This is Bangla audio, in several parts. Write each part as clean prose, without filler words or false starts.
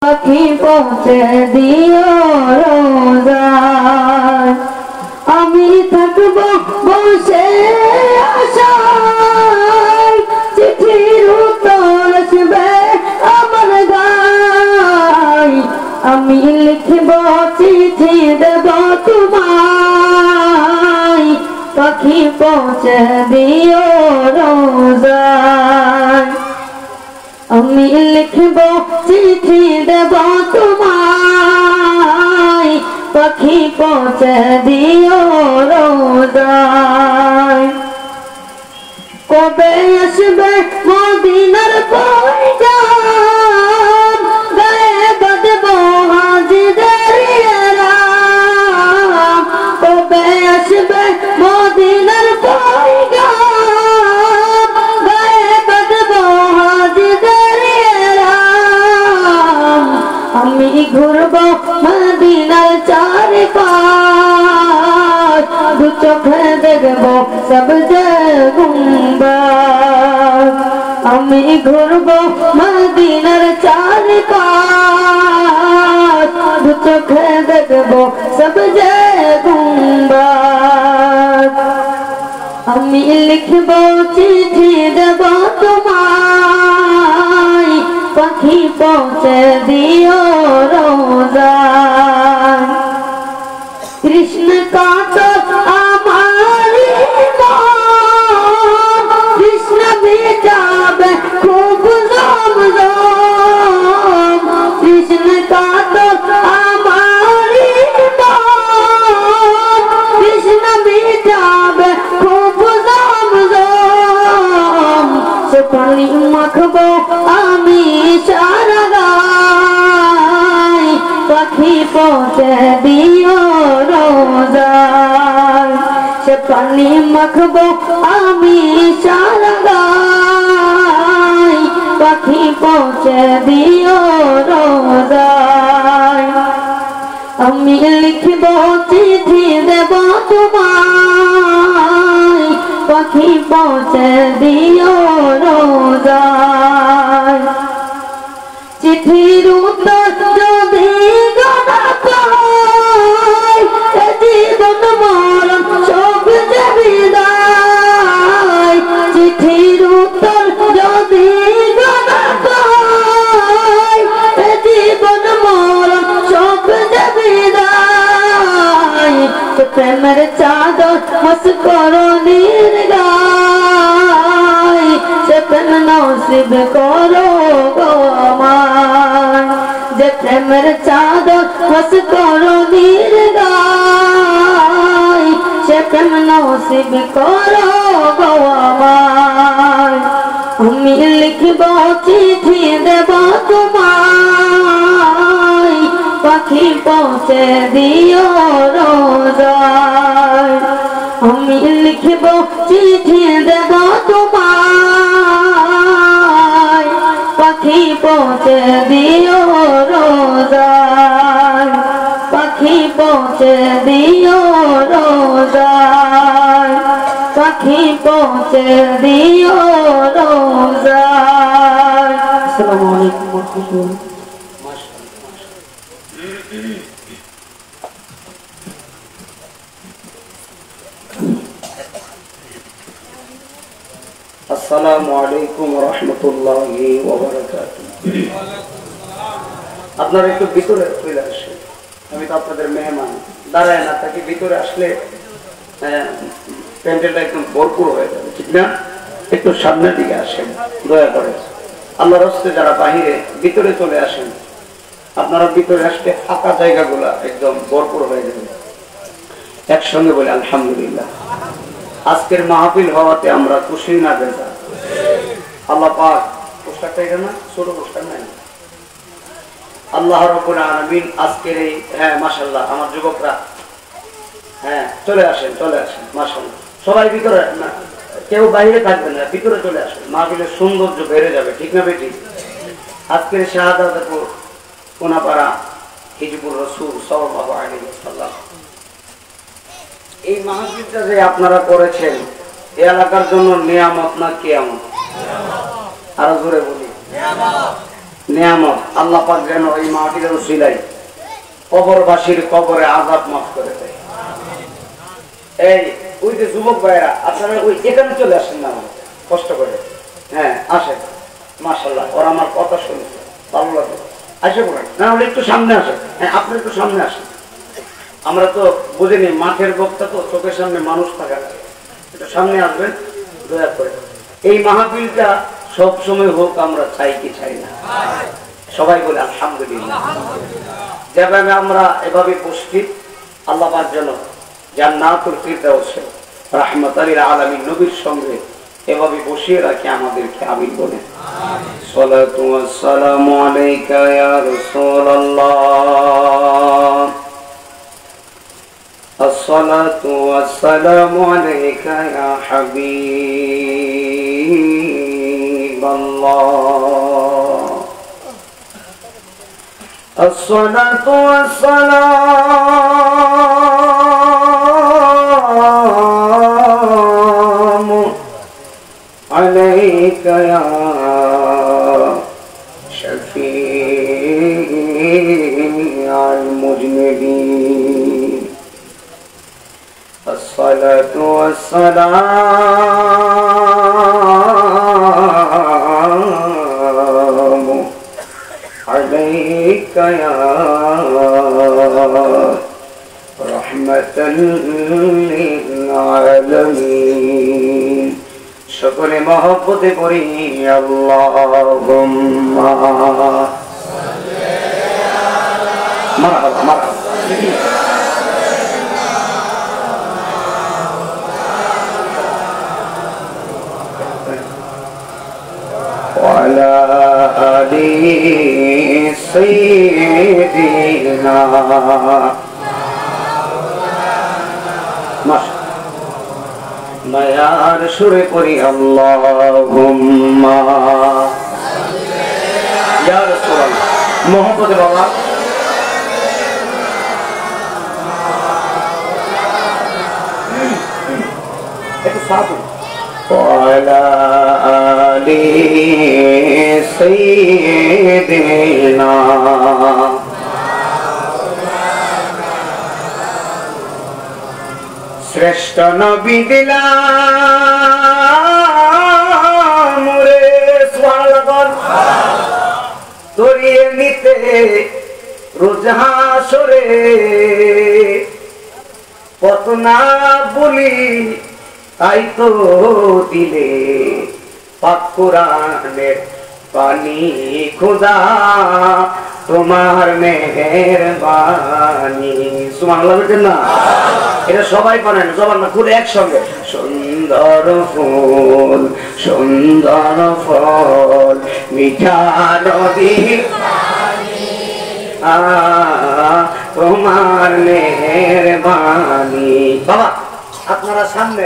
পাখি পৌঁছে দিও রোজায় আমি থাকব বসে আশায় চিঠির উত্তর আসবে আমার গায় আমি লিখব চিঠি দেব তোমায় পাখি পৌঁছে দিও রোজায় আমি লিখব চিঠি দেব তোমায় পাখি পৌঁছে দিও রোজায় কবে আসবে মদিনার পয়গাম গায়ে বাঁধব হাজিদের রাম কবে আসবে মদিনার পয়গাম গায়ে বাঁধব হাজিদের রাম আমি ঘুরব মদিনার চারপাশ দু চোখে দেখব সবজে গুম্বদ আমি ঘুরব মদিনার চারপাশ দু চোখে দেখব সবজে গুম্বদ আমি লিখব চিঠি দেব তোমায় পাখি পৌঁছে দিও রোজায় কৃষ্ণ কাটো আমার কৃষ্ণ ভিজাবে খুব জমজম কৃষ্ণ কাটো আমার কৃষ্ণ ভিজাবে খুব জমজম সে পানি মাখবো আমি সারা গায় পাখি পৌঁছে দিও রোজায় সে পানি মাখবো আমি সারা গায় পাখি পৌঁছে দিও রোজায় আমি লিখব চিঠি দেব তোমায় পাখি পৌঁছে দিও রোজায় চিঠির উত্তর যদি গোনা পাই জীবন মরণ সব যে বিদায় চিঠির উত্তর যদি গোনা পাই জীবন মরণ সব যে বিদায় প্রেমের চাদর মস্করণীর গায় সে প্রেম নসিব করো গো আমায় যে প্রেমের চাদর মস্করণীর গায় সে প্রেম নসিব করো গো আমায় আমি লিখব চিঠি দেব তোমায় পাখি পৌঁছে দিও রোজায় আমি লিখব চিঠি দেব তোমায় পাখি পৌঁছে দিও রোজায় পাখি পৌঁছে দিও রোজায় পাখি পৌঁছে দিও রোজায় আসসালামু আলাইকুম ওয়া রাহমাতুল্লাহ আসসালামু আলাইকুম ওয়া রাহমাতুল্লাহি ওয়া বারাকাতুহু। আপনারা একটু ভিতরে চলে আসেন, আমি তো আপনাদের মেহমান, দাঁড়ায় না থাকি, ভিতরে আসলে প্যান্ডেলটা একদম ভরপুর হয়ে যাবে, ঠিক না? একটু সামনের দিকে আসেন দয়া করে, আল্লাহর রাস্তে যারা বাহিরে ভিতরে চলে আসেন, আপনারা ভিতরে আসলে ফাঁকা জায়গাগুলা একদম ভরপুর হয়ে যাবে। একসঙ্গে বলে আলহামদুলিল্লাহ। আজকের মাহফিল হওয়াতে আমরা খুশি না বেজা? আল্লাহ পাক পোস্টারটা এটা না, ছোট পোস্টার নাই, আল্লাহ রাব্বুল আলামিন আজকের এই, হ্যাঁ মাশাআল্লাহ আমার যুবকরা, হ্যাঁ চলে আসেন মাশাআল্লাহ, সবাই ভিতরে না, কেউ বাইরে থাকবেন না, ভিতরে চলে আসেন, মাহফিলের সৌন্দর্য বেড়ে যাবে, ঠিক না বেটি? আজকের শাহাদাতপুর কোনাপাড়া হিজবুর রাসূল সাল্লাল্লাহু আলাইহি ওয়াসাল্লাম এই মাহফিলটা যে আপনারা করেছেন এই এলাকার জন্য নিয়ামত না কিয়ামত? আরো জোরে বলি নিয়ামত। আল্লাহ পাক যেন এই মাহফিলের উসিলায় কবরবাসীর কবরে আযাব মাফ করে দেয়। এই ওই যে যুবক ভাইরা আপনারা ওই এখানে চলে আসেন না, কষ্ট করে। হ্যাঁ আসেন, মাশাআল্লাহ ওরা আমার কথা শুনছে, ভালো লাগলো। আসে পড়েন, না হলে একটু সামনে আসেন। হ্যাঁ আপনি একটু সামনে আসেন। আমরা তো বুঝিনি, মাঠের বক্তা তো, চোখের সামনে মানুষ থাকা লাগে। একটু সামনে আসবেন দয়া করে। এই মাহফিলটা সব সময় হোক, আমরা চাই কি চাই না? সবাই বলে আলহামদুলিল্লাহ। যেভাবে আমরা এভাবে উপস্থিত, আল্লাহ পাক যেন জান্নাতুল ফিরদাউসে রাহমাতাল লিল আলামিন নবীর সঙ্গে এভাবে বসিয়ে রাখে আমাদেরকে। আমিন বলে। সালাতু ওয়াস সালামু আলাইকা ইয়া রাসূলুল্লাহ, আসসালাতু ওয়াস সালামু আলাইকা ইয়া হাবিবাল্লাহ, আসসালাতু ওয়াস সালামু আলাইকা ইয়া শাফিআল মুজনিবিন, আসসালাতু ওয়াস সালামু আলাইকা ইয়া রাহমাতাল লিল আলামিন। সকলে মহব্বতে পড়ি আল্লাহুম্মা মারহাবা মারহাবা। وعلى آل سيدنا মায়ার সুরে পড়ি আল্লাহুম্মা ইয়া রাসূলুল্লাহ। মোহাম্মদে বাবা একটু সাথে وعلى آل سيدنا শ্রেষ্ঠ নবী দিলাম রে সুবহানাল্লাহ, তরিয়ে নিতে রোজ হাসরে কত না বলি, তাই তো দিলে পাক কোরআনের পানি খোদা তোমার মেহেরবানি। সুবহানাল্লাহ বলেন না? এটা সবাই পারেন, সবার না খুলে একসঙ্গে। সুন্দর ফুল সুন্দর ফল মিঠা নদী তোমার মেহেরবানি। বাবা আপনারা সামনে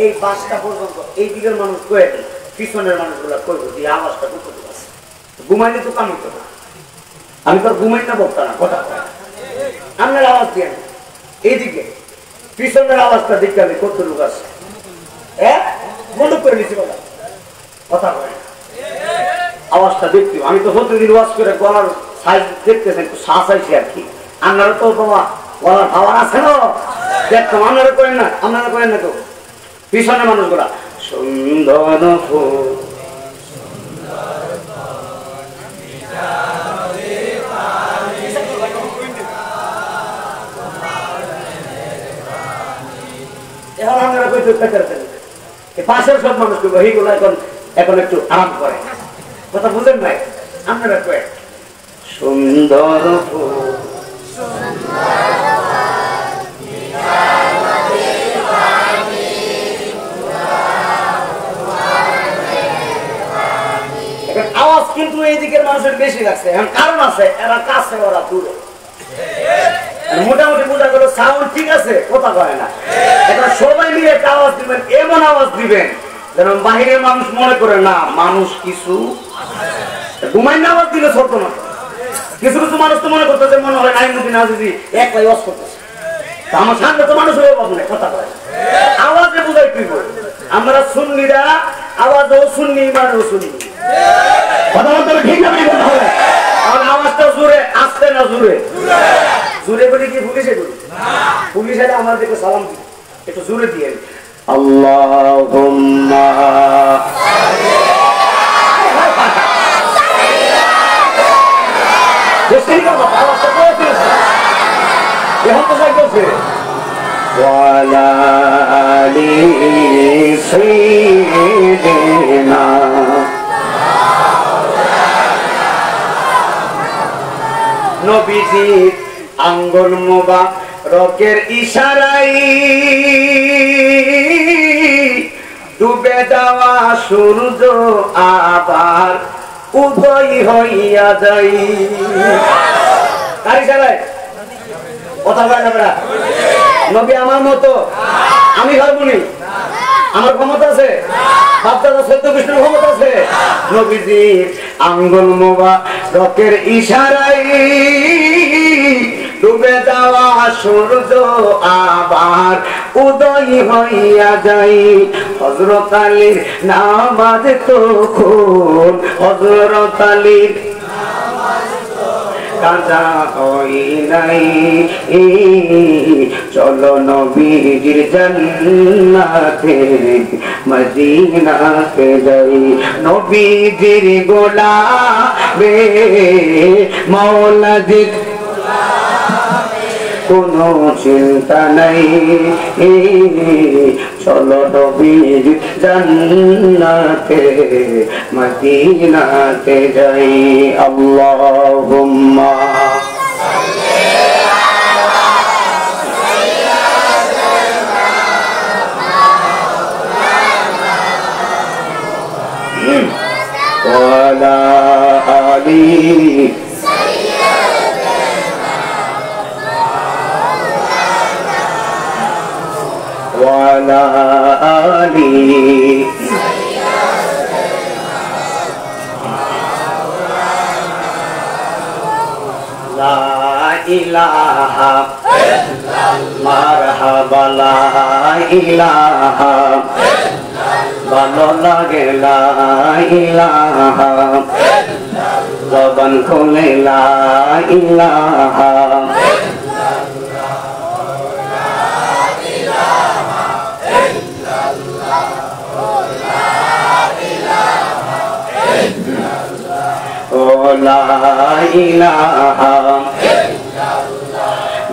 এই 5টা পর্যন্ত এই দিকের মানুষ কয়ে দেন, পিছনের মানুষগুলা কইব যে আওয়াজটা কোথায় আছে। ঘুমাইলে তো কাম হতো না, আমি তো ঘুমাই না বলতাম না, কথা আপনার আওয়াজ দিয়ে এইদিকে পিছনের আওয়াজটা দেখতে হবে কত লোক আছে। মনে করে নিচ্ছি কথা কথা বলে আওয়াজটা দেখতে। আমি তো প্রতিদিন ওয়াজ করে গলার সাইজ দেখতেছেন, একটু শ্বাস আইছি আর কি। আপনারা তো বাবা গলার খাবার আছে না, দেখতাম। আপনারা করেন না, আপনারা করেন না তো। পিছনের মানুষগুলা সুন্দর ফুল এখন আপনারা কই পাশের সব মানুষ করবো, এইগুলো এখন এখন একটু আরাম করে। কথা বুঝেন নাই? আপনারা কয়ে সুন্দর ফুল আওয়াজ কিন্তু এই দিকের মানুষের বেশি লাগছে। এখন কারণ আছে, এরা কাছে ওরা দূরে। মোটামুটি বোঝা গেল সাউন্ড ঠিক আছে, কথা কয় না। এখন সবাই মিলে একটা আওয়াজ দিবেন, এমন আওয়াজ দিবেন যেন বাহিরের মানুষ মনে করে না মানুষ কিছু ঘুমাই না। আওয়াজ দিলে ছোট না, কিছু কিছু মানুষ তো মনে করতেছে মনে হয় নাইমুদ্দিন আজিজি একলাই ওয়াজ করতেছে। আমার সামনে তো মানুষের অভাব নেই, কথা কয় আওয়াজে বোঝাই কি বল। আমরা সুন্নিরা আওয়াজও শুননি, ইমানও শুননি। কথা বলতে হবে, ঠিক না ঠিক বলতে হবে। আর আওয়াজটা জোরে, আস্তে না জোরে। জোরে বলে কি পুলিশে করি? পুলিশ এলে আমার দিকে সালাম দিই, একটু জোরে দিয়ে। আল্লাহুম্মা ওয়ালা আলি সাইয়্যিদিনা নবীজি আঙ্গুল মোবারকের ইশারায় ডুবে যাওয়া সূর্য আবার উদয় হইয়া যাই। কার ইশারায়? কথা বলে না বেড়া। নবী আমার মতো, আমি হারমোনি, আমার ক্ষমতা আছে? বাপদাদা সত্য কৃষ্ণের ক্ষমতা আছে? নবীজি আঙ্গুল মোবারকের ইশারায় ডুবে যাওয়া সূর্য আবার উদয় হইয়া যাই। হযরত আলীর নামাজ তখন, হযরত আলীর কাজা হই নাই। চলো নবীর জান্নাতে মদিনাতে যাই। নবীজির গোলামে মাওলাজির কোনো চিন্তা নাই। চলো নবীর জান্নাতে মদিনাতে যাই। আল্লাহুম্মা ওয়ালা আলি وعلى آله لا إله مرحبا لا إله ভালো লাগে লা ইলাহা জবান খুলে লা ইলাহা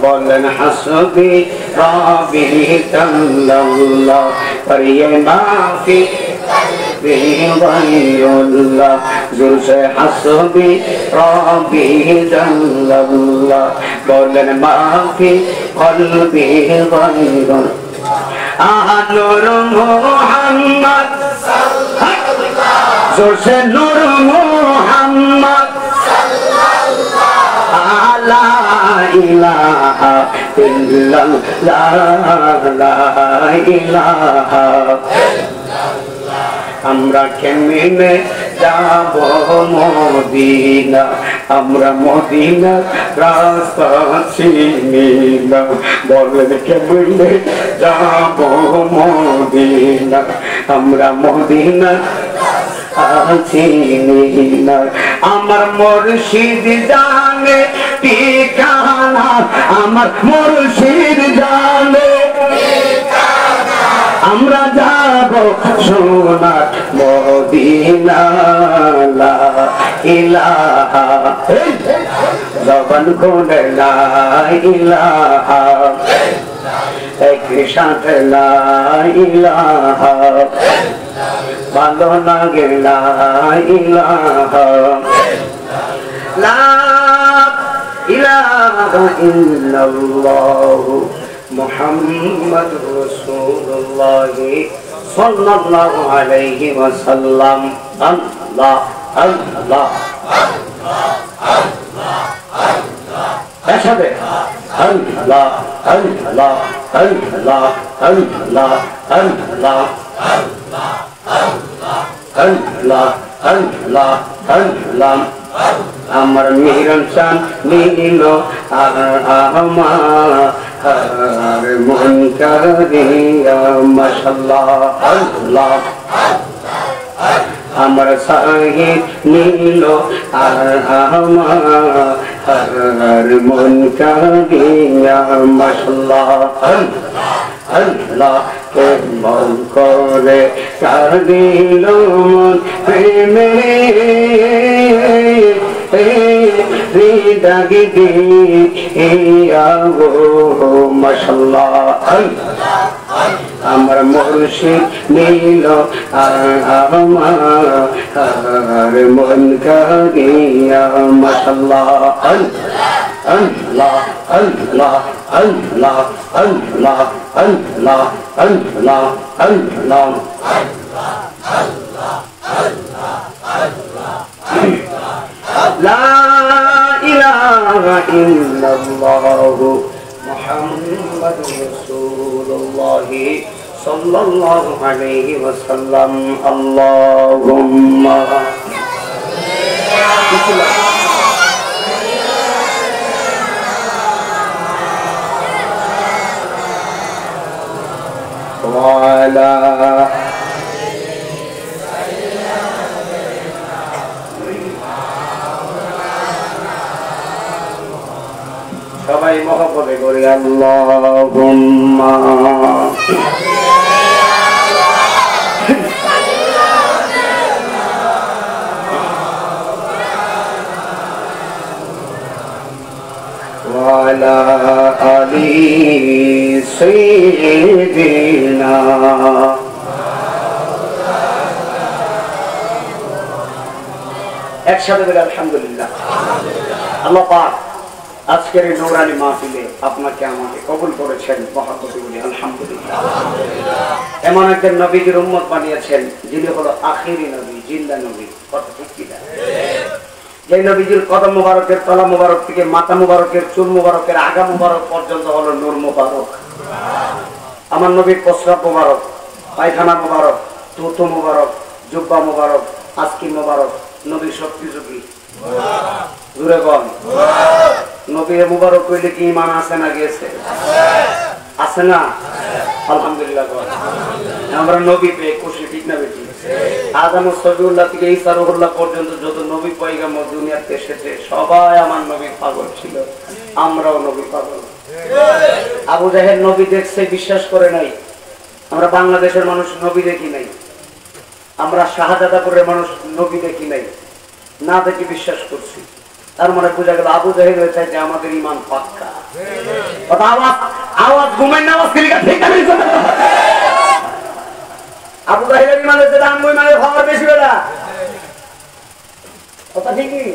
বলেন হাসবি রাবি তাল্লাল্লাহ করিয়ে মাফি বিওয়াইউল্লাহ জুলসে হাসবি রাবি তাল্লাল্লাহ বলেন মাফি কলবি ওয়াইউল্লাহ আনূর মুহাম্মদ জুলসে নূর মুহাম্মদ লা ইলাহা ইল্লাল্লাহ লা ইলাহা আমরা কেমনে যাব মদিনা আমরা মদিনা রাস্তা চিনি না বলেন কেমনে যাব মদিনা আমরা মদিনা চিনি না আমার মুর্শিদ জানে ঠিকানা আমার মুর্শিদ জানে আমরা যাব সোনার মদিনা লা ইলাহা জবান খুলে লা ইলাহা একই সাথে লা ইলাহা ভালো লাগে লা ইলাহা লা ইলাহা ইল্লাল্লাহ মুহাম্মাদুর রাসূলুল্লাহ সাল্লাল্লাহু আলাইহি ওয়াসাল্লাম আল্লাহ আল্লাহ একসাথে আল্লাহ আল্লাহ আল্লাহ আল্লাহ আল্লাহ আল্লাহ আল্লাহ আল্লাহ আমার মিরন চান নীল আর আমার মন কারিয়া মাশাআল্লাহ আল্লাহ আমার সাহি নীল আর আমার মন কাহিয়া মাশাআল্লাহ আল্লাহ কেমন করে কাঁদিল মন প্রেমে হৃদয় দিয়া গো মাশাআল্লাহ আমার মুর্শিদ নীল আমার মন কাহিয়া মাশাআল্লাহ আল্লাহ আল্লাহ আল্লাহ আল্লাহ আল্লাহ আল্লাহ আল্লাহ লা ইলাহা ইল্লাল্লাহ মুহাম্মাদুর রাসূলুল্লাহ সাল্লাল্লাহু আলাইহি ওয়াসাল্লাম আল্লাহুম্মা ওয়ালা সবাই মহব্বতে করি আল্লাহুম্মা ওয়ালা আলি সাইয়্যিদিনা একসাথে বলি আলহামদুলিল্লাহ। আল্লাহ পাক আজকের এই নূরানি মাহফিলে আপনাকে আমাকে কবুল করেছেন, মহব্বতে বলি আলহামদুলিল্লাহ। এমন একজন নবীর উম্মত বানিয়েছেন যিনি হলো আখিরি নবী, জিন্দা নবী। কথা ঠিক কি না? যে নবীজির কদম মুবারকের তলা মুবারক থেকে মাথা মুবারকের চুল মুবারকের আগা মুবারক পর্যন্ত হলো নূর মুবারক। আমার নবীর প্রস্রাব মুবারক, পায়খানা মুবারক, থুতু মুবারক, জুব্বা মুবারক, আজকি মুবারক। নবীর সবকিছু কি জুড়ে বল নবী মুবারক কইলে কি ঈমান আছে না গেছে? আছে না? আলহামদুলিল্লাহ। আমরা নবী পেয়ে খুশি, ঠিক না বেশি? আদম সবিউল্লাহ থেকে ঈসা রুহুল্লাহ পর্যন্ত যত নবী পয়গাম্বর দুনিয়াতে এসেছে সবাই আমার নবীর পাগল ছিল, আমরাও নবী পাগল। আবু জাহেল নবী দেখছে, বিশ্বাস করে নাই। আমরা বাংলাদেশের মানুষ নবী দেখি নাই, আমরা শাহজাদাপুরের মানুষ নবী দেখি নাই, না দেখি বিশ্বাস করছি। তার মানে বোঝা গেল আবু জাহেল হয়ে চাইছে আমাদের ইমান পাক্কা। আওয়াজ আওয়াজ ঘুমের নামাজ ঠিক আছে। আবু জাহেলের ইমান হচ্ছে রামবো ইমানের ভাবার বেশি বেলা। কথা ঠিকই।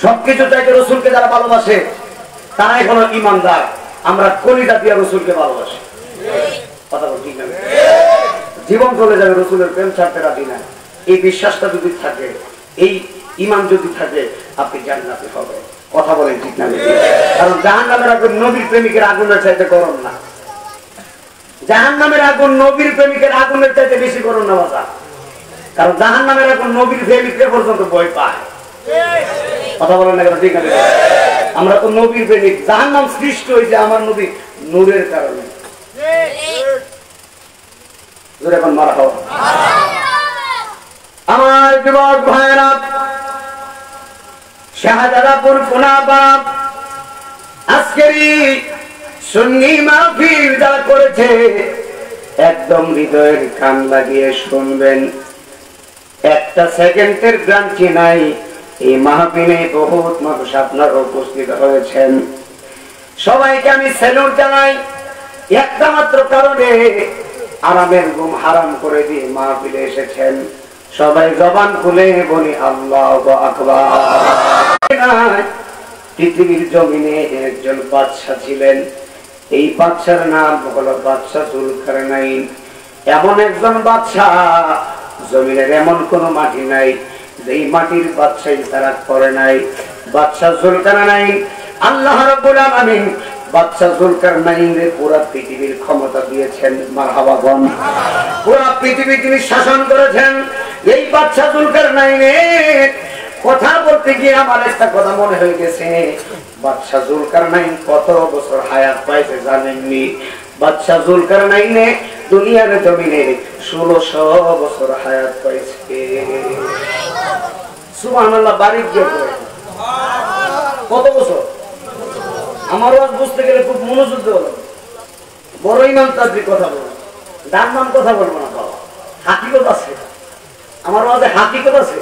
সবকিছু চাইতে রসুলকে যারা ভালোবাসে তারাই হলো ইমানদার। আমরা কলিজা দিয়া রসুলকে ভালোবাসি। কথা বল ঠিক না? জীবন চলে যাবে রসুলের প্রেম ছাড়তে রাজি না। এই বিশ্বাসটা যদি থাকে, এই ইমান যদি থাকে, আপনি জান্নাতে হবে। কথা বলেন ঠিক না? কারণ জাহান্নামের আগুন নবীর প্রেমিকের আগুনের চাইতে গরম না। জাহান্নামের আগুন নবীর প্রেমিকের আগুনের চাইতে বেশি গরম না বাবা। কারণ জাহান্নামের আগুন নবীর প্রেমিককে পর্যন্ত ভয় পায়। কথা বলেন না কেন? ঠিক আছে, আমরা তো নবীর প্রেমিক। জাহান্নাম সৃষ্টি হয়েছে আমার নবী নূরের কারণে। এখন মারা হওয়া আমার যুবক ভাইরা, শাহজাদাপুর কোনাপাড়া আজকের সুন্নি মাহফিল যারা করেছে একদম হৃদয়ের কান লাগিয়ে শুনবেন। একটা সেকেন্ডের গ্রান্টি নাই। এই মাহফিলে বহুত মানুষ আপনার উপস্থিত হয়েছেন। সবাইকে আমি স্যালুট জানাই। একটা মাত্র কারণে আরামের ঘুম হারাম করে দিয়ে মাহফিলে এসেছেন। সবাই জবান খুলে বলি আল্লাহু আকবার। পৃথিবীর জমিনে একজন বাদশা ছিলেন। এই বাদশার নাম হলো বাদশা যুলকারনাইন। এমন একজন বাদশা, জমিনের এমন কোন মাটি নাই যেই মাটির বাদশাহী তারা করে নাই। বাদশা যুলকারনাইন আল্লাহ রাব্বুল আলামিন বাদশা যুলকারনাইনের পুরো পৃথিবীর ক্ষমতা দিয়েছেন। মারহাবা বল। পুরো পৃথিবী তিনি শাসন করেছেন। এই বাদশা যুলকারনাইনের কথা বলতে গিয়ে আমার একটা কথা মনে হয়ে গেছে। বাদশা যুলকারনাইন কত বছর হায়াত পাইছে জানেননি? বাদশাহ জুলকারনাইনে দুনিয়ার জমিনে 1600 বছর হায়াত পাইছে। সুবহানাল্লাহ, বারিক যোগ কত বছর? আমার ওয়াজ বুঝতে গেলে খুব মনোযোগ দেওয়া লাগে। বড় ইমাম তাদ্রিক কথা বলবো, ডান নাম কথা বলবো না বাবা, হাকিকত আছে আমার ওয়াজে, হাকিকত আছে।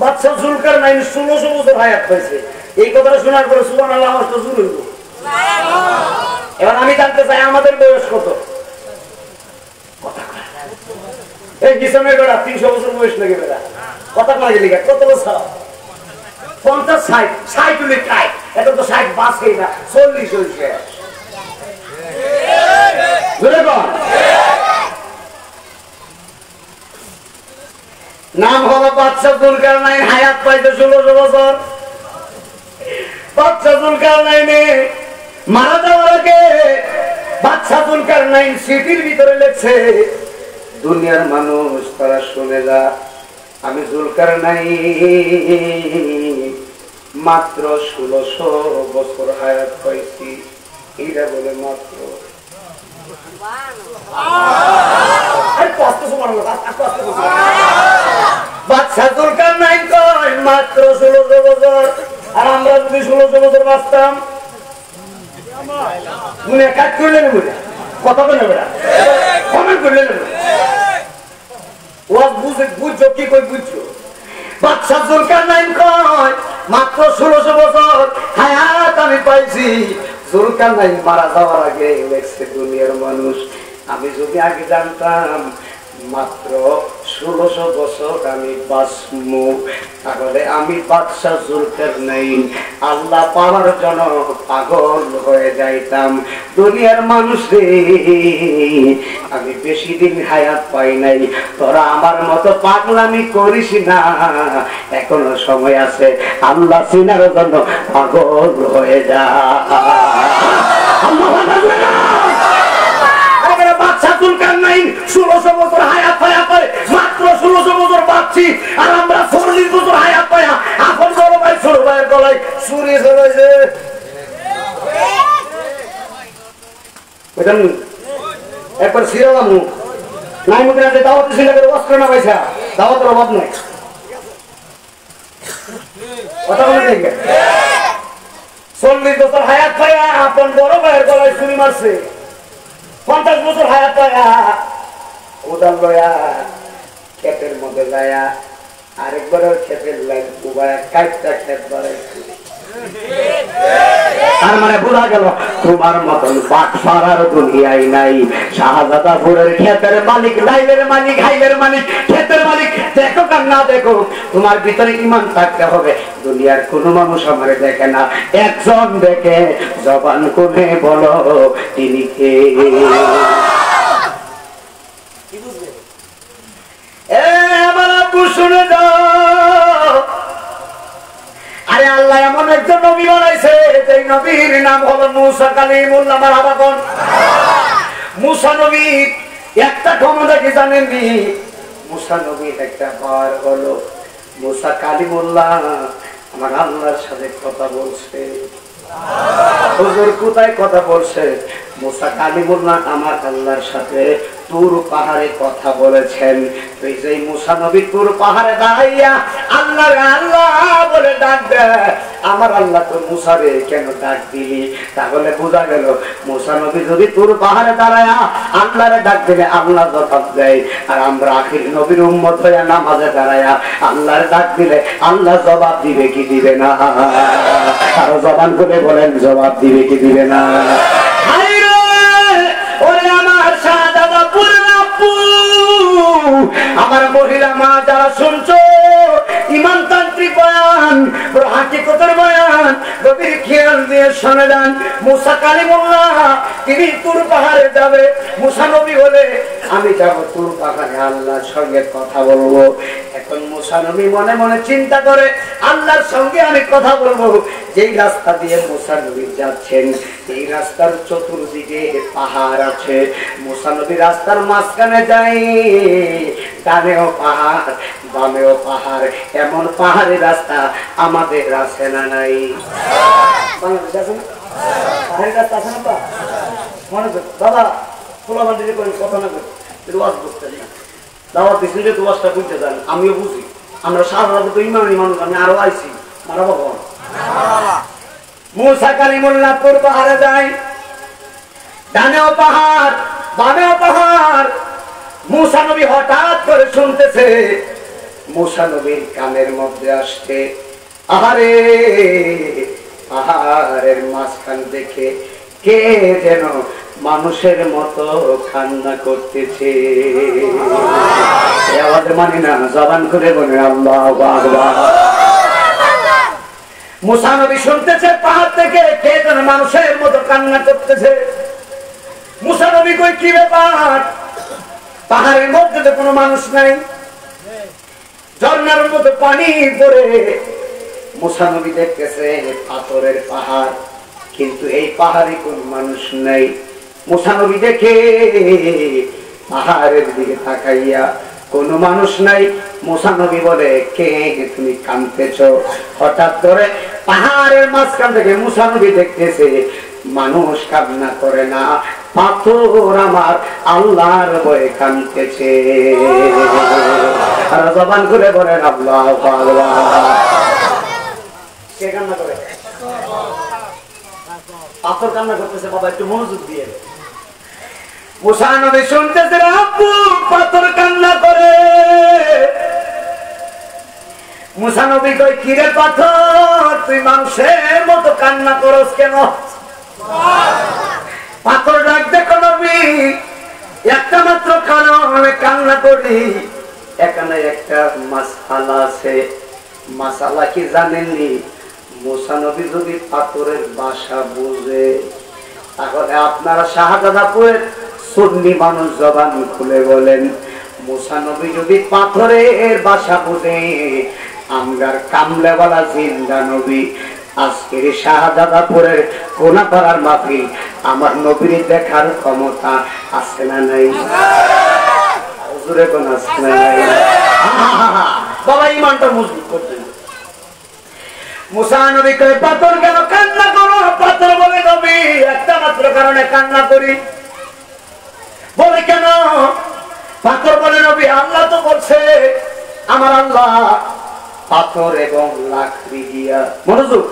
বাদশাহ জুলকারনাইন 1600 বছর হায়াত পাইছে। এই কথাটা শোনার পরে সুবহানাল্লাহ আমার তো জোর হইব। এবার আমি জানতে চাই আমাদের বয়স কত? এই কিষানের বেড়া 300 বছর বয়স লেগে বেড়া কথা লাগে লিখা কত বছর? 50 60 60 লিখায়, এটা তো 60 বাসেই না, 40 হয়েছে। নাম হলো বাদশাহ জুলকারনাইন, হায়াত পাইতে 1600 বছর। বাদশাহ জুলকারনাইনে মারা যাওয়ার আগে বাদশাহ জুলকারনাইন সিটির ভিতরে লেখছে, দুনিয়ার মানুষ তারা শুনে যা, আমি জুলকারনাইন মাত্র 1600 বছর হায়াত পাইছি। এইটা বলে মাত্র বাদশাহ জুলকারনাইন কয় মাত্র 1600 বছর। আর আমরা যদি 1600 বছর বাঁচতাম, দুনিয়া কাজ করলে নেব, কথা তো নেবে না, কমেন্ট করলে নেব। ওয়াজ বুঝছো কি কই বুঝছো? বাদশাহ জুলকারনাইন কয় মাত্র 1600 বছর হায়াত আমি পাইছি। জুলকারনাইন মারা যাওয়ার আগে লেখছে, দুনিয়ার মানুষ আমি যদি আগে জানতাম মাত্র 1600 বছর আমি বাঁচবো, তাহলে আমি বাদশাহ জুলকারনাইন আল্লাহ পাওয়ার জন্য পাগল হয়ে যাইতাম। দুনিয়ার মানুষ রে, আমি বেশি দিন হায়াত পাই নাই, তোরা আমার মতো পাগলামি করিস না, এখনো সময় আছে, আল্লাহ চিনার জন্য পাগল হয়ে যা। বাদশাহ জুলকারনাইন 1600 বছর হায়াত পায়া পায়, মাত্র 1600 বছর বাঁচছি, আর আমরা 40 বছর হায়াত পায়া আপন বড় ভাই ছোট ভাইয়ের গলায় ছুরি চলেছে। একবার ছিড়ালাম নাই মুখে আছে, দাওয়াতে ছিল অস্ত্র না পয়সা, দাওয়াতের অভাব নাই, কথা বলে দেখবে। 40 বছর হায়াত পায়া আপন বড় ভাইয়ের গলায় ছুরি মারছে। 50 বছর হায়াত পায়া উদাল লয়া ক্ষেতের মধ্যে যায়া আরেকবার ক্ষেতের লাইন উবায়া কাটটা ক্ষেত বাড়াইছে। তার মানে বোঝা গেল তোমার মতন বাটফারার দুনিয়ায় নাই। শাহজাদাপুরের ক্ষেতের মালিক, লাইলের মালিক, হাইলের মালিক, ক্ষেতের মালিক, দেখো আর না দেখো, তোমার ভিতরে ঈমান থাকতে হবে। দুনিয়ার কোন মানুষ আমারে দেখে না, একজন দেখে, জবান খুলে বলো তিনি কে। আমার আব্বু শুনে যাও, আরে আল্লাহ এমন একজন নবী বানাইছে, এই নবীর নাম হলো মুসা কালিমুল্লাহ। মারহাবা কোন? মুসা নবীর একটা ক্ষমতা কি জানেননি? মুসা নবীর একটা বার হলো মুসা কালিমুল্লাহ আমার আল্লাহর সাথে কথা বলছে। হুজুর কোথায় কথা বলছে? মুসা কালিমুল্লাহ আমার আল্লাহর সাথে তুর পাহাড়ে কথা বলেছেন। তুই যে মুসা নবী তুর পাহাড়ে দাঁড়াইয়া আল্লাহ আল্লাহ বলে ডাক দেয়, আমার আল্লাহ তো মুসারে কেন ডাক দিলি? তাহলে বোঝা গেল মুসা নবী যদি তুর পাহাড়ে দাঁড়াইয়া আল্লাহরে ডাক দিলে আল্লাহ জবাব দেয়, আর আমরা আখির নবীর উম্মত হইয়া নামাজে দাঁড়াইয়া আল্লাহর ডাক দিলে আল্লাহ জবাব দিবে কি দিবে না? আরো জবান করে বলেন, জবাব দিবে কি দিবে না? আমার মহিলা মা যারা শুনছো, ইমানতান্ত্রিক বয়ান, হাকিকতের বয়ান গভীর খেয়াল দিয়ে শুনে যান। মুসা কালিমুল্লাহ তিনি তুর পাহাড়ে যাবে। মুসা নবী বলে আমি যাব তুর পাহাড়ে আল্লাহর সঙ্গে কথা বলবো। এখন মুসা নবী মনে মনে চিন্তা করে আল্লাহর সঙ্গে আমি কথা বলবো। যেই রাস্তা দিয়ে মুসা নবী যাচ্ছেন এই রাস্তার চতুর্দিকে পাহাড় আছে। মুসা নবী রাস্তার মাঝখানে যায়, ডানেও পাহাড় বামেও পাহাড়। এমন পাহাড়ি রাস্তা আমাদের আছে না নাই? বাংলাদেশ আছে না পাহাড়ি রাস্তা? আছে না? মনে কর দাদা খোলা মাটিতে করে কথা না করে ওয়াজ বুঝতে না দাওয়াত দিচ্ছেন যে ওয়াজটা বুঝতে যান আমিও বুঝি আমরা সারা রাত তো ইমানি মানুষ আমি আরো আইছি মারা ভগবান মুসা কালিমুল্লাহ তোর পাহাড়ে যায় ডানেও পাহাড় বামেও পাহাড় মুসা নবী হঠাৎ করে শুনতেছে মুসা নবীর কানের মধ্যে আসছে আহারে পাহাড়ের মাঝখান দেখে কে যেন মানুষের মতো কান্না করতেছে আওয়াজ মানি না জবান করে বলে আল্লাহু আকবার মুসা নবী শুনতেছে পাহাড় থেকে কে যেন মানুষের মতো কান্না করতেছে মুসা নবী কই কি ব্যাপার পাহাড়ের মধ্যে তো কোনো মানুষ নাই ঝর্ণার মতো পানি পড়ে মুসা নবী দেখতেছে পাথরের পাহাড় কিন্তু এই পাহাড়ে কোন মানুষ নাই মুসা নবী দেখে পাহাড়ের দিকে তাকাইয়া কোন মানুষ নাই মুসা নবী বলে কে তুমি কাঁদতেছ হঠাৎ করে পাহাড়ের মাঝখান থেকে মুসা নবী দেখতেছে মানুষ কান্না করে না পাথর আমার আল্লাহর ভয়ে কাঁদতেছে আর জবান করে বলেন আল্লাহু আকবার কে কান্না করে পাথর কান্না করতেছে বাবা একটু মনোযোগ দিয়ে মুসা নবী শুনতেছে আব্বু পাথর কান্না করে মুসা নবী কই কি রে পাথর তুই মানুষের মতো কান্না করস কেন পাথর ডাক দেখো নবী একটা মাত্র কারণে কান্না করি এখানে একটা মাসালা আছে মাসালা কি জানেননি মুসা নবী যদি পাথরের ভাষা বুঝে তাহলে আপনারা শাহজাদাপুরের সুন্নি মানুষ জবান খুলে বলেন মুসা নবী যদি পাথরের ভাষা বুঝে আমরার কামলেওয়ালা জিন্দা নবী আজকের শাহজাদাপুরের কোনাপাড়ার মাহফিল আমার নবীর দেখার ক্ষমতা আছে না নাই হুজুরে কোন আছে না নাই বাবা ইমানটা মজবুত করতে মুসা নবী কয় পাথর কেন কান্না করো পাথর বলে নবী একটা মাত্র কারণে কান্না করি বলে কেন পাথর বলে নবী আল্লাহ তো বলছে আমার আল্লাহ পাথর এবং লাকড়ি দিয়া মনোযোগ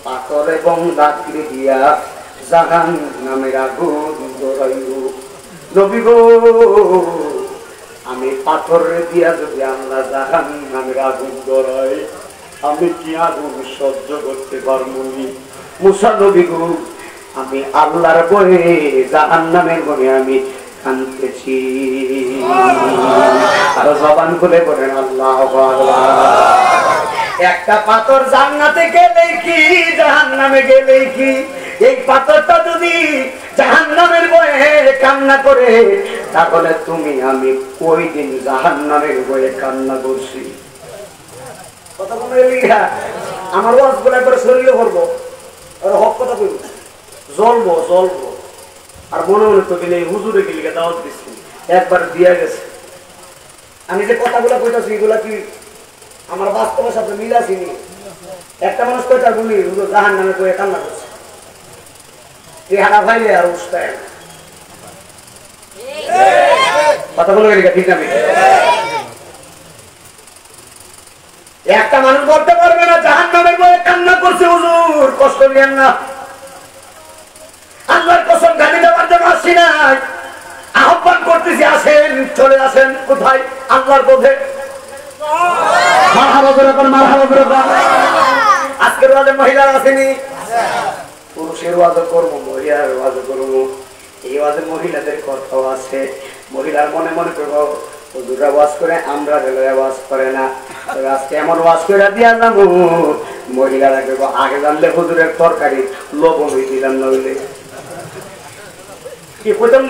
পাথর এবং লাকড়ি দিয়া জাহান নামের আগুন ধরাইব নবী গো আমি পাথর দিয়া যদি আল্লাহ জাহান নামের আগুন ধরাই আমি কি আগুন সহ্য করতে পারবো নি মুসা নবী গো আমি আল্লাহর বয়ে জাহান্নামের বয়ে আমি কাঁদতেছি আর জবান খুলে বলেন আল্লাহু আকবার একটা পাথর জান্নাতে গেলে কি জাহান্নামে গেলে কি এই পাথরটা যদি জাহান্নামের বয়ে কান্না করে তাহলে তুমি আমি ওই দিন জাহান্নামের বয়ে কান্না করছি কথা বলে লিখা আমার ওয়াজ বলে করে শরীরে ভরবো আর হক কথা কইব জ্বলবো জ্বলবো আর মনে মনে তো গেলে হুজুরে গেলে দাওয়াত দিচ্ছি একবার দিয়া গেছে আমি যে কথাগুলো কইতাছি এগুলা কি আমার বাস্তবের সাথে মিল আসেনি একটা মানুষ কইতা বলি হুজুর জাহান্নামে কয়ে কান্না করছে এই হারা ভাইলে আর উস্তায় কথাগুলো গেলে ঠিক না একটা মানুষ বলতে পারবে না জাহান্নামের বয়ে কান্না করছে হুজুর কষ্ট নিয়েন না আল্লাহর কসম গালি দেওয়ার জন্য আসছি না আহ্বান করতেছি আসেন চলে আসেন কোথায় আল্লাহর পথে আজকের ওয়াজে মহিলারা আসেনি পুরুষের ওয়াজও করবো মহিলার ওয়াজও করবো এই ওয়াজে মহিলাদের কথাও আছে মহিলার মনে মনে করবো হুজুররা ওয়াজ করে আমরা ওয়াজ করে না আজকে এমন ওয়াজ করে দিয়া যাবো মহিলারা করবো আগে জানলে হুজুরের তরকারি লবণ হয়ে দিলাম নইলে কি কইতাম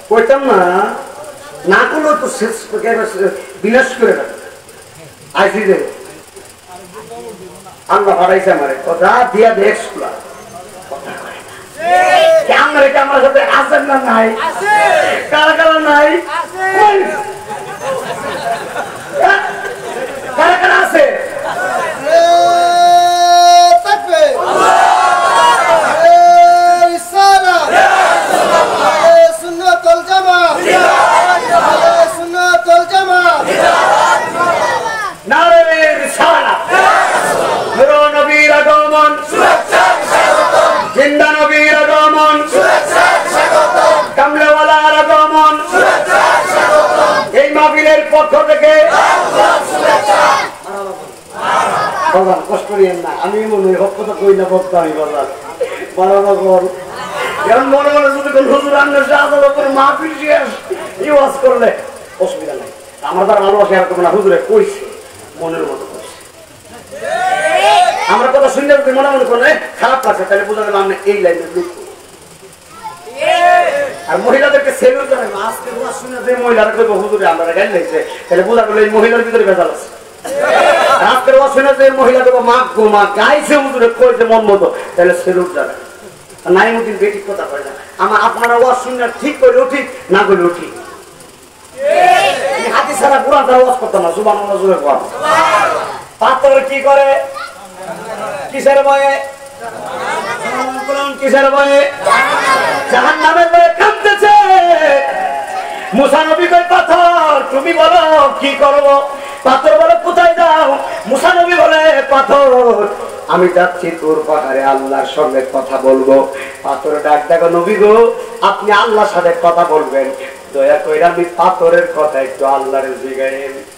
কইতাম না না করলেও তো বিনাশ করে আইসি যে আল্লাহ হারাইছে আমার কথা দিয়া দেখ আমার সাথে আছেন না নাই কারা কারা নাই কারা কারা আছে Hey! ভাইয়ের পক্ষ থেকে বাজান কষ্ট করিয়েন না, আমি মনে হয় কথা কই না বক্তা আমি বাজান বাড়ানো কর এখন মনে মনে যদি কোন হুজুর আন্নার শাহজালাল করে মাহফিল শেষ ইওয়াজ করলে অসুবিধা নাই। আমার তার ভালোবাসা এরকম না, হুজুরে কইছে মনের মতো কইছে। আমার কথা শুনলে যদি মনে মনে করলে খারাপ লাগছে তাহলে বোঝা গেল আমি এই লাইনের লোক। আর মহিলাদেরকে সেলুট জানাই আজকে ওয়াজ শুনে যে মহিলারা কইবো হুজুরে আমরা গাইল লাগছে তাহলে বোঝা গেল এই মহিলার ভিতরে ভেজাল আছে। রাতের ওয়াজ শুনে যে মহিলা দেবো মা গো মা গাইছে হুজুরে কইছে মন মতো তাহলে সেলুট জানাই। নাইমুদ্দিন বেঠিক কথা কয় না, আমার আপনারা ওয়াজ শুনে ঠিক করলেও ঠিক না করলেও ঠিক। হাতি ছাড়া পুরান তারা ওয়াজ করতাম না, সুবহানাল্লাহ জোরে কর। পাথর কি করে কিসের ভয়ে? কিসের ভয়ে? জাহান্নামের ভয়ে কাঁদতেছে। মুসা নবী কই পাথর তুমি বলো কি করব? পাথর বলে কোথায় যাও? মুসা নবী বলে পাথর আমি যাচ্ছি তোর পাহাড়ে আল্লাহর সঙ্গে কথা বলবো। পাথর ডাক দেখো নবী গো আপনি আল্লাহর সাথে কথা বলবেন, দয়া করে আমি পাথরের কথা একটু আল্লাহরে জিজ্ঞাসা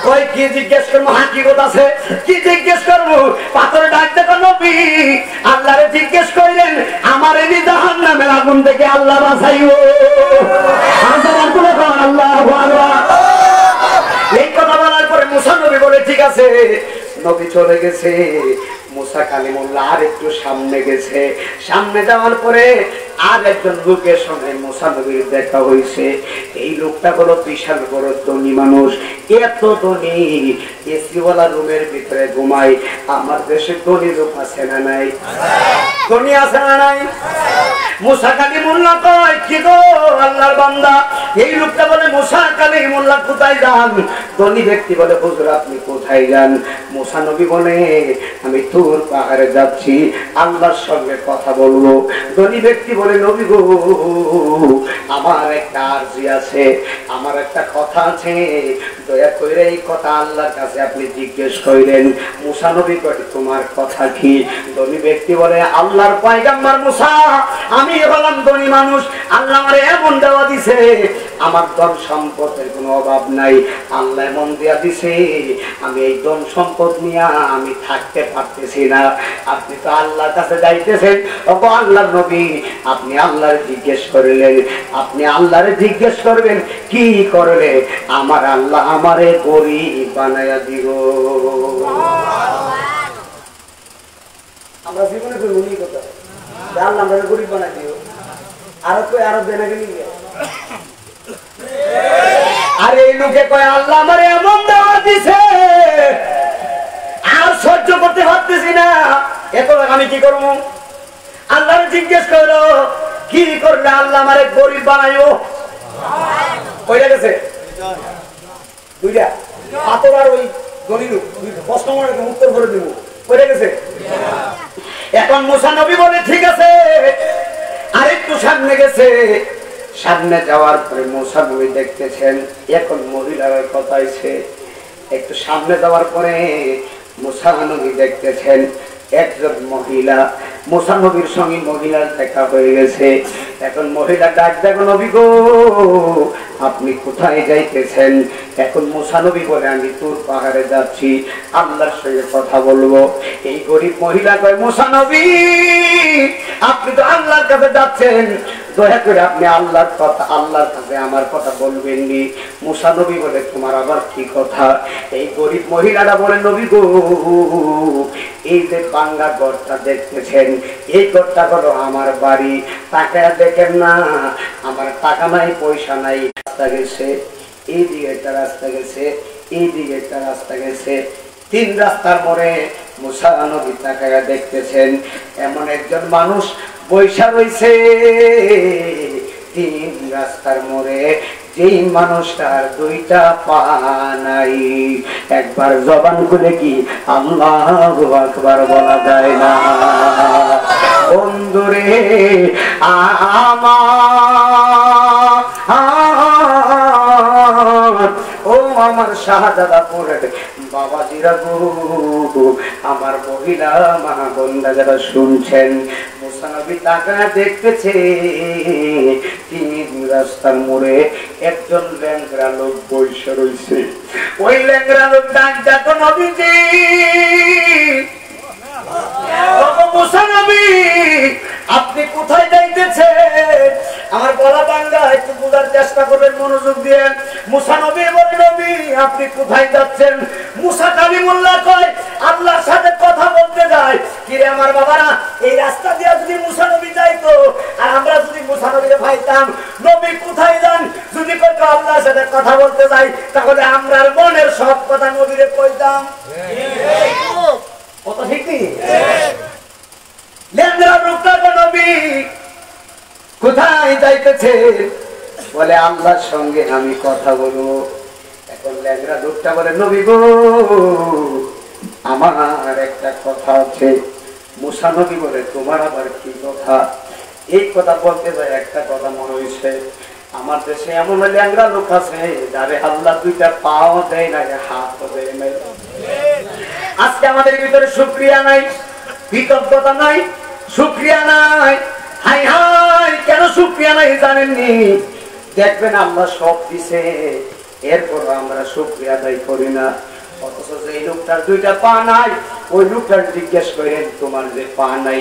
কই কি জিজ্ঞেস করবো? হাকিকত আছে কি জিজ্ঞেস করবো? পাথরে ডাক দেখো নবী আল্লাহরে জিজ্ঞেস করলেন আমার এই জাহান্নামের আগুন থেকে আল্লাহ বাঁচাইও। এই কথা বলার পরে মুসা নবী বলে ঠিক আছে। নবী চলে গেছে, মুসা কালিমুল্লাহ আর একটু সামনে গেছে। সামনে যাওয়ার পরে আর একজন লোকের সঙ্গে মুসা নবীর দেখা হয়েছে। এই লোকটা হলো বিশাল বড় ধনী মানুষ, এত ধনী এসিওয়ালা রুমের ভিতরে ঘুমায়। আমার দেশে ধনী লোক আছে না নাই? ধনী আছে না নাই? মুসা কালিমুল্লাহ কয় কি গো আল্লাহর বান্দা? এই লোকটা বলে মুসা কালিমুল্লাহ কোথায় যান? ধনী ব্যক্তি বলে হুজুর আপনি কোথায় যান? মুসা নবী বলে আমি তুর পাহাড়ে যাচ্ছি আল্লাহর সঙ্গে কথা বলবো। ধনী ব্যক্তি বলে নবী গো আমার একটা আরজি আছে, আমার একটা কথা আছে, দয়া করে এই কথা আল্লাহর কাছে আপনি জিজ্ঞেস করেন। মুসা নবী কয় তোমার কথা কি? ধনী ব্যক্তি বলে আল্লাহর পয়গম্বর মুসা আমি হলাম ধনী মানুষ, আল্লাহ আমারে এমন দেওয়া দিছে আমার ধন সম্পদের কোনো অভাব নাই। আল্লাহ এমন দেওয়া দিছে আমি এই ধন সম্পদ নিয়ে আমি থাকতে পারতেছি না। আপনি তো আল্লাহর কাছে যাইতেছেন, ওগো আল্লাহর নবী আপনি আল্লাহর জিজ্ঞেস করলেন, আপনি আল্লাহর জিজ্ঞেস করবেন কি করলে আমার আল্লাহ আমারে গরিব বানায়া দিব। আমরা জীবনে তো মনে কথা আল্লাহ আমারে গরিব বানায় দিও, আরো কই আরো দেনা গেলি আরে এই লোকে কয় আল্লাহ আমারে এমন দেওয়া দিছে আর সহ্য করতে পারতেছি না, এত আমি কি করবো? আল্লাহরে জিজ্ঞেস করো কি করলে আল্লাহ আমারে গরিব বানাইও। কইরা গেছে দুইটা পাথর আর ওই গলিলু প্রশ্ন মনে উত্তর করে দিব। কইরা গেছে। এখন মুসা নবী বলে ঠিক আছে আর একটু সামনে গেছে। সামনে যাওয়ার পরে মুসা নবী দেখতেছেন এখন মহিলার কথা আছে। একটু সামনে যাওয়ার পরে মুসা নবী দেখতেছেন একজন মহিলা, মুসা নবীর সঙ্গে মহিলার দেখা হয়ে গেছে। এখন মহিলা ডাক দেখো নবী গো আপনি কোথায় যাইতেছেন? এখন মুসা নবী বলে আমি তুর পাহাড়ে যাচ্ছি আল্লাহর সঙ্গে কথা বলবো। এই গরিব মহিলা কয় মুসা নবী আপনি তো আল্লাহর কাছে যাচ্ছেন, দয়া করে আপনি আল্লাহর কথা আল্লাহর কাছে আমার কথা বলবেন নি। মুসা নবী বলে তোমার আবার কি কথা? এই গরিব মহিলাটা বলে নবী গো এই যে বাঙ্গা ঘরটা দেখতেছেন এই ঘরটা হলো আমার বাড়ি, টাকা দেখেন না আমার টাকা নাই পয়সা নাই। রাস্তা গেছে এইদিকে একটা রাস্তা গেছে এইদিকে একটা রাস্তা গেছে, তিন রাস্তার মোড়ে মুসা নবী তাকায়া দেখতেছেন এমন একজন মানুষ বৈশা রয়েছে তিন রাস্তার মোড়ে, যেই মানুষটার দুইটা পা নাই। একবার জবান খুলে কি আল্লাহু আকবার বলা যায় না? বন্ধুরে আমার ও আমার শাহজাদাপুরের বাবাজিরা গো, আমার মহিলা মা বোনরা যারা শুনছেন মুসা নবী তাকায় দেখতেছে তিন রাস্তার মোড়ে একজন ল্যাংড়া লোক বসে রয়েছে। ওই ল্যাংড়া লোক ডাকটা তো নবীজি, মুসা নবী আপনি কোথায় যাইতেছেন? আমার গলা বাংলা একটু বোঝার চেষ্টা করবেন, মনোযোগ দিয়ে। মুসা নবী বলে, নবী আপনি কোথায় যাচ্ছেন? মুসা কালিমুল্লাহ কয়, আল্লাহর সাথে কথা বলতে যায়। কিরে আমার বাবারা, এই রাস্তা দিয়ে যদি মুসা নবী যাইতো আর আমরা যদি মুসা নবীকে পাইতাম, নবী কোথায় যান যদি কইতো আল্লাহর সাথে কথা বলতে যাই, তাহলে আমরার মনের সব কথা নবীরে কইতাম। কথা ঠিক নেই? লেন্দ্রা লোকটা নবী কোথায় যাইতেছে? বলে আল্লাহর সঙ্গে আমি কথা বলবো। এখন লেন্দ্রা লোকটা বলে, নবী গো আমার একটা কথা আছে। মুসা নবী বলে, তোমার আবার কি কথা? এই কথা বলতে যায় একটা কথা মনে হয়েছে, আমার দেশে এমন ল্যাংড়া লোক আছে যারে আল্লাহ দুইটা পাও দেয় না, হাতও দেয় নাই। আজকে আমাদের ভিতরে শুকরিয়া নাই, কৃতজ্ঞতা নাই, শুকরিয়া নাই। হাই হাই, কেন শুকরিয়া নাই জানেননি? দেখবেন আল্লাহ সব দিছে, এরপর আমরা শুকরিয়া আদায় করি না। অথচ যে লোকটার দুইটা পা নাই, ওই লোকটার জিজ্ঞেস করেন তোমার যে পা নাই,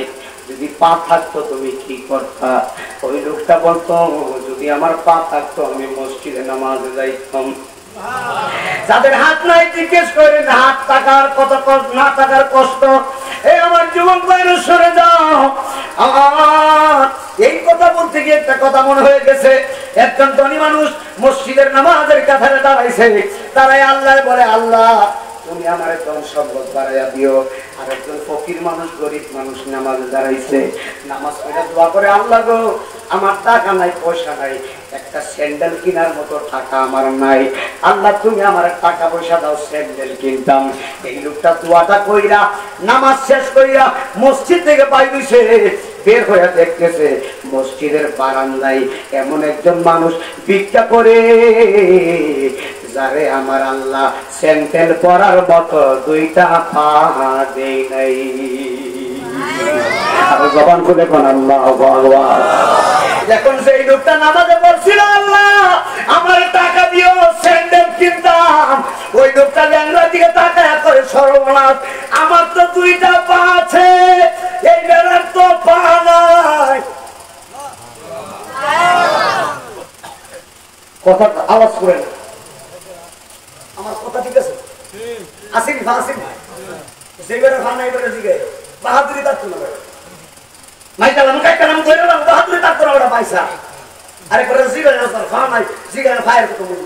যদি পা থাকতো তুমি কি করতা? ওই লোকটা বলতো, যদি আমার পা থাকতো আমি মসজিদে নামাজে যাইতাম। যাদের হাত নাই জিজ্ঞেস করেন হাত থাকার কত কষ্ট, না থাকার কষ্ট। এই আমার যুবক ভাইরা সরে যাও। এই কথা বলতে গিয়ে একটা কথা মনে হয়ে গেছে। একজন ধনী মানুষ মসজিদের নামাজের কাতারে দাঁড়াইছে, তারাই আল্লাহ বলে, আল্লাহ তুমি আমার ধন সম্পদ বাড়াইয়া দিও। আর একজন ফকির মানুষ, গরিব মানুষ নামাজে দাঁড়াইছে, নামাজ পড়ে দোয়া করে, আল্লাহ গো আমার টাকা নাই, পয়সা নাই, একটা স্যান্ডেল কেনার মতো টাকা আমার নাই, আল্লাহ তুমি আমার টাকা পয়সা দাও, স্যান্ডেল কিনতাম। এই লোকটা দোয়াটা কইরা নামাজ শেষ কইরা মসজিদ থেকে বাইরেছে, বের হয়ে দেখতেছে মসজিদের বারান্দায় এমন একজন মানুষ ভিক্ষা করে, যারে আমার আল্লাহ স্যান্ডেল পরার মতো দুইটা পা দেই নাই। আর জবান খুলে কোন আল্লাহ ভগবান। যখন সেই লোকটা নামাজে পড়ছিল, আল্লাহ আমার টাকা দিও, স্যান্ডেল কিনতাম, ওই লোকটা ল্যাংড়ার দিকে তাকায় করে, সর্বনাশ আমার তো দুইটা পা আছে, এই বেড়ার তো পা নাই। কথা আওয়াজ করে না, আমার কথা ঠিক আছে? আসেনি ভা আসেনি, যে বেড়া ভা নাই বেড়া দিকে বাহাদুরি থাকতো না, মাই কালাম কাই কালাম করে না, বাহাদুরি থাকতো না, ওরা পয়সা। আরে করে জিগায় না স্যার, ভা নাই জিগায় ফায়ার করতে বলি।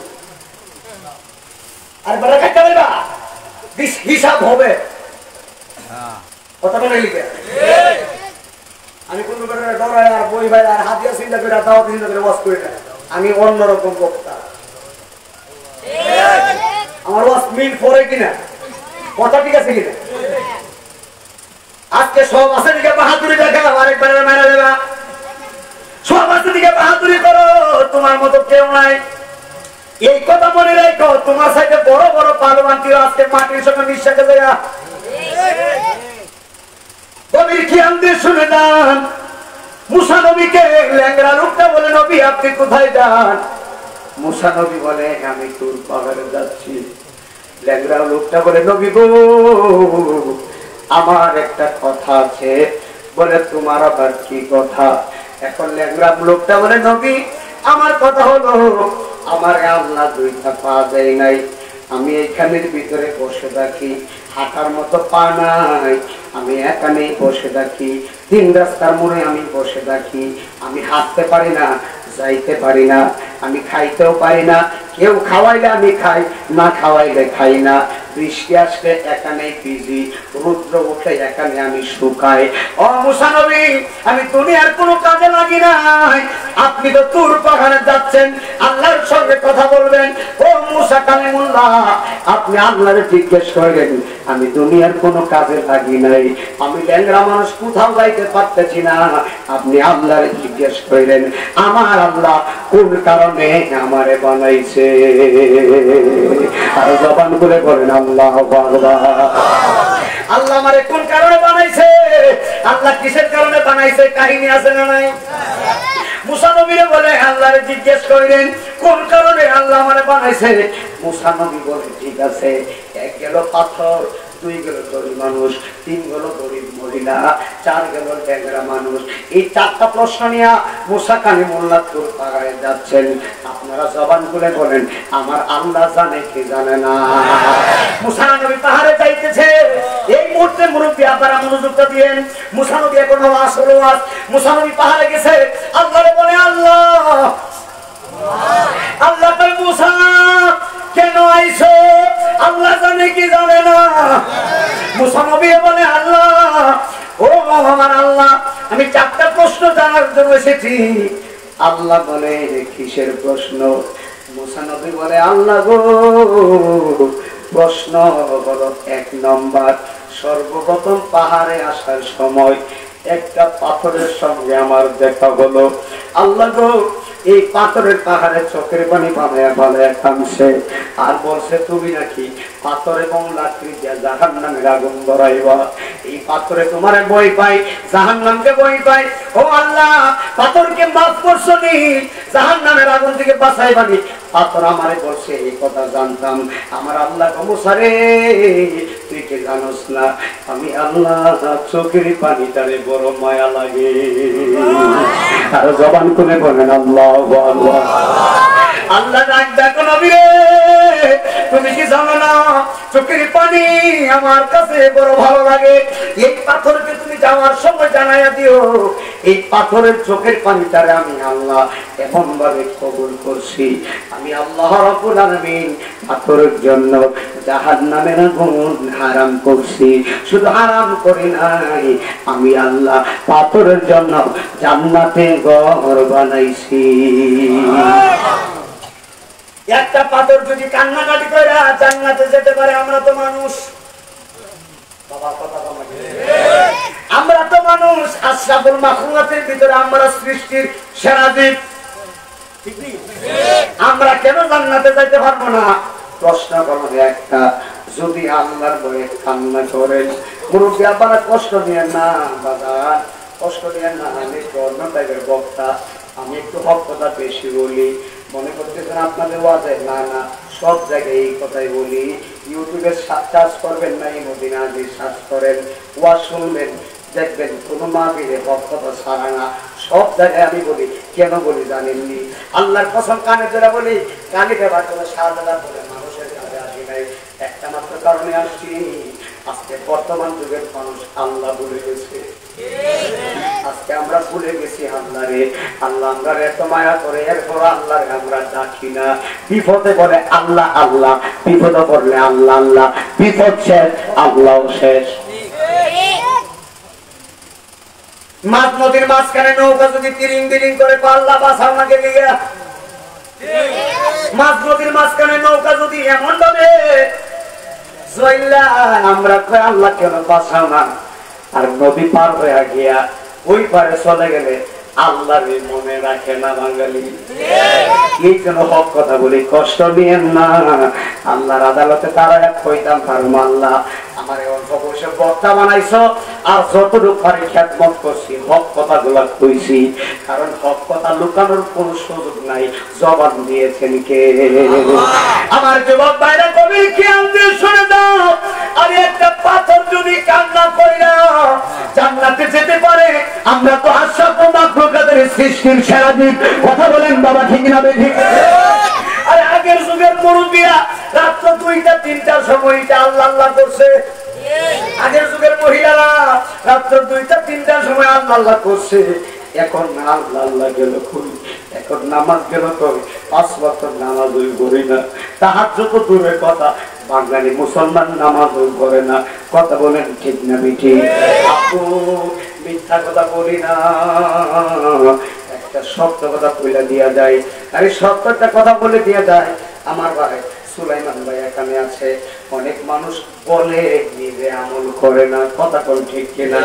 আরে বেড়া কাটতে পারবা, হিসাব হবে। কথা বলে লিখে আমি কোন ডরাই আর বই ভাই আর হাতিয়া চিন্তা করে দাওয়াত চিন্তা করে ওয়াজ করি না, আমি অন্যরকম বক্তা। আমার ওয়াজ মিল পরে কিনা, কথা ঠিক আছে কিনা? আজকে সব আছে দিকে বাহাদুরি দেখাও, আরেকবার মেরা দেবা। সব আছে দিকে বাহাদুরি করো, তোমার মতো কেউ নাই। এই কথা মনে রাখো, তোমার সাথে বড় বড় পালবান্তিও আজকে মাটির সঙ্গে নিঃশ্বাসে দেয়া। কবির খিয়াল দিয়ে শুনে যান, মুসা নবীকে ল্যাংড়া লোকটা বলে, নবী আপনি কোথায় যান? মুসা নবী বলে, আমি তুর পাহাড়ে যাচ্ছি। ল্যাংড়া লোকটা বলে, নবী গো আমার একটা কথা আছে। বলে, তোমার আবার কি কথা? এখন ল্যাংড়া লোকটা বলে, নবী আমার কথা হলো, আমার আল্লাহ দুইটা পা দেয় নাই, আমি এখানের ভিতরে বসে থাকি, হাঁটার মতো পা নাই, আমি এখানেই বসে থাকি, তিন রাস্তার মোড়ে আমি বসে থাকি, আমি হাঁটতে পারি না, যাইতে পারি না, আমি খাইতেও পারি না, কেউ খাওয়াইলে আমি খাই, না খাওয়াইলে খাই না, বৃষ্টি আসলে এখানেই ভিজি, রুদ্র উঠে এখানে আমি শুকাই। ও মুসা নবী আমি দুনিয়ার কোনো কাজে লাগি নাই, আপনি তো তুর পাহাড়ে যাচ্ছেন, আল্লাহর সঙ্গে কথা বলবেন। ও মুসা কালিমুল্লাহ আপনি আল্লাহরে জিজ্ঞেস করেন, আমি দুনিয়ার কোনো কাজে লাগি নাই, আমি ল্যাংড়া মানুষ, কোথাও যাইতে পারতেছি না, আপনি আল্লাহরে জিজ্ঞেস করেন আমার আল্লাহ কোন কারণে আমারে বানাইছে। আর জবান করে বলেন আল্লাহ ভগবান। আল্লাহ আমারে কোন কারণে বানাইছে? আল্লাহ কিসের কারণে বানাইছে? বানাইছে কাহিনী আছে না নাই? মুসা নবীরে বলে আল্লাহরে জিজ্ঞেস করেন কোন কারণে আল্লাহ আমারে বানাইছে। মুসা নবী বলে ঠিক আছে, এক গেল পাথর, দুই গেল গরিব মানুষ, তিন গেল গরিব মহিলা, চার গেল ড্যাংরা মানুষ। এই চারটা প্রশ্ন নিয়ে মুসা কালিমুল্লাহপুর পাড়ায় যাচ্ছেন। আপনারা জবান খুলে বলেন আমার আল্লাহ জানে কি জানে না? মুসা নবী পাহাড়ে যাইতেছে। এই মুহূর্তে মুরব্বী আপনারা মনোযোগটা দিয়েন। মুসা নবী এখন আসল ওয়াজ। মুসা নবী পাহাড়ে গেছে, আল্লাহরে বলে আল্লাহ আল্লাহ কই মুসা কেন আইছো? আল্লাহ জানে কি জানে না? মুসা নবী বলে আল্লাহ ও আমার আল্লাহ আমি চারটা প্রশ্ন জানার জন্য এসেছি। আল্লাহ বলে কিসের প্রশ্ন? মুসা নবী বলে আল্লাহ গো প্রশ্ন হলো এক নম্বর, সর্বপ্রথম পাহাড়ে আসার সময় একটা পাথরের সঙ্গে আমার দেখা হলো। আল্লাহ গো এই পাথরের পাহাড়ে চোখের পানি বানায়া বানায়া কামছে আর বলছে তুমি নাকি পাথর এবং লাকড়ি দিয়ে জাহান্নামের আগুন ধরাইবা। এই পাথরে তোমার বই পাই, জাহান্নামকে বই পাই। ও আল্লাহ পাথরকে মাফ করছো নি, জাহান্নামের আগুন থেকে বাঁচাইবানি। পাথর আমারে বলছে এই কথা জানতাম। আমার আল্লাহ মুসারে তুই কি জানোস না আমি আল্লাহ চোখের পানি তারে বড় মায়া লাগে। আর জবান খুলে বলেন আল্লাহ আল্লাহ। আল্লাহ ডাক দেখো নবী রে তুমি কি জানো না চোখের পানি আমার কাছে বড় ভালো লাগে। এই পাথরকে তুমি যাওয়ার সময় জানাইয়া দিও এই পাথরের চোখের পানিটারে আমি আল্লাহ এমন ভাবে কবুল করছি। আমি আল্লাহ রাব্বুল আলামিন পাথরের জন্য জাহান্নামের আগুন হারাম করছি। শুধু হারাম করি নাই, আমি আল্লাহ পাথরের জন্য জান্নাতে ঘর বানাইছি। একটা পাথর যদি কান্নাকাটি করে জান্নাতে যেতে পারে, আমরা তো মানুষ, আমরা তো মানুষ, আশরাফুল মাখলুকাতের ভিতরে আমরা সৃষ্টির সেরা জীব, আমরা কেন জান্নাতে যাইতে পারবো না? প্রশ্ন করবে একটা, যদি আল্লাহর বলে কান্না করেন মুরব্বী আপনারা কষ্ট নিয়েন না, দাদা কষ্ট নিয়েন না, আমি একটু অন্য টাইপের বক্তা, আমি একটু হক কথা বেশি বলি, মনে করতেছেন আপনাদের ওয়াজে না না সব জায়গায় এই কথাই বলি। ইউটিউবে সার্চ করবেন না, মদিনা হাদিস সার্চ করেন, ওয়াজ শুনবেন, দেখবেন কোনো মাহফিলে হক কথা ছাড়া না, সব জায়গায় আমি বলি। কেন বলি জানেননি? আল্লাহর কসম কানে ধরে বলি, কানে দেবার কোনো সাহায্য করে মানুষের কাছে আসি নাই, একটা মাত্র কারণে আসছি। আজকে বর্তমান যুগের মানুষ আল্লাহ ভুলে গেছে। আজকে আমরা ভুলে গেছি আল্লাহরে। আল্লাহ আমরা এত মায়া করে, এরপর আল্লাহরে আমরা ডাকি না। বিপদে বলে আল্লাহ আল্লাহ, বিপদে পড়লে আল্লাহ আল্লাহ, বিপদ শেষ আল্লাহ শেষ। মাছ নদীর মাঝখানে নৌকা যদি তিরিং তিরিং করে আল্লাহ বাঁচাও না গেলে, মাছ নদীর মাঝখানে নৌকা যদি এমন ভাবে আমরা আল্লাহ কেন বাঁচাও না, আর নদী পার হয়ে গিয়া ওই পারে চলে গেলে আল্লাহর মনে রাখে না বাঙালি। এই জন্য হক কথা বলি, কষ্ট নিয়েন না। আল্লাহর আদালতে তারা এক কইতাম পারুম আল্লাহ আমার অল্প বয়সে বক্তা বানাইছো, আর যতটুকু পারি খ্যাতমত করছি, হক কথা গুলা কইছি, কারণ হক কথা লুকানোর কোন সুযোগ নাই। জবান দিয়েছেন কে? আমার যুবক ভাইরা কবি খেয়াল দিয়ে শুনে দাও, আর একটা পাথর যদি কান্না করে না জান্নাতে যেতে পারে, আমরা তো আশরাফুল মাখলুকাতের সৃষ্টির সেরা জীব। কথা বলেন বাবা, ঠিক না ঠিক? আর আগের যুগের মুরব্বীরা রাত্র 2টা 3টার সময় আল্লাহ আল্লাহ করছে। আগের যুগের মহিলারা রাত্র 2টা 3টার সময় আল্লাহ আল্লাহ করছে। এখন আল্লাহ আল্লাহ গেল কই, এখন নামাজ গেল কই, 5 ওয়াক্ত নামাজ ওই করি না। তাহাজ্জুদ তো দূরের কথা, বাঙালি মুসলমান নামাজ ওই করে না। কথা বলেন ঠিক না ঠিক? আপু মিথ্যা কথা বলি না, একটা সত্য কথা বলে দিয়া যায়। আরে সত্যটা কথা বলে দিয়া যায়। আমার ভাই সুলাইমান ভাই এখানে আছে। অনেক মানুষ বলে নিজে আমল করে না, কথা কোন ঠিক কিনা?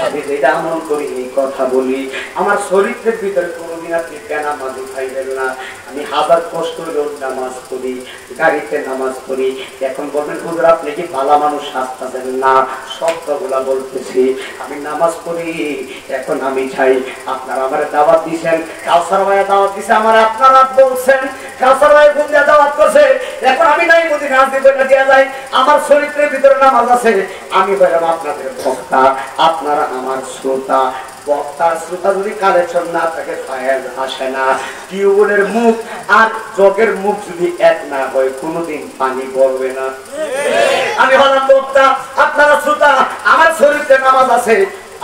আমি যেটা আমল করি এই কথা বলি। আমার চরিত্রের ভিতরে কোনোদিন আপনি বেনামাজি খাইবেন না। আমি হাজার কষ্ট হলেও নামাজ পড়ি, গাড়িতে নামাজ পড়ি। এখন বলবেন হুজুর আপনি কি ভালো মানুষ সাজতেছেন? না, সত্যগুলা বলতেছি। আমি নামাজ পড়ি। এখন আমি চাই আপনারা আমার দাওয়াত দিচ্ছেন, কাউসার ভাইয়া দাওয়াত দিছে আমার, আপনারা বলছেন কাউসার ভাই কোন দাওয়াত করছে। এখন আমি নাই বুঝি নাচ দিতে দেওয়া যায়, আমার চরিত্রের ভিতরে নামাজ আছে। আমি বললাম আপনাদের বক্তা, আপনারা আমার শ্রোতা। বক্তার শ্রোতা যদি কালেকশন না থাকে ফায়ার আসে না। টিউবওয়েলের মুখ আর জগের মুখ যদি এক না হয় কোনোদিন পানি পড়বে না। আমি হলাম বক্তা, আপনারা শ্রোতা। আমার চরিত্রে নামাজ আছে,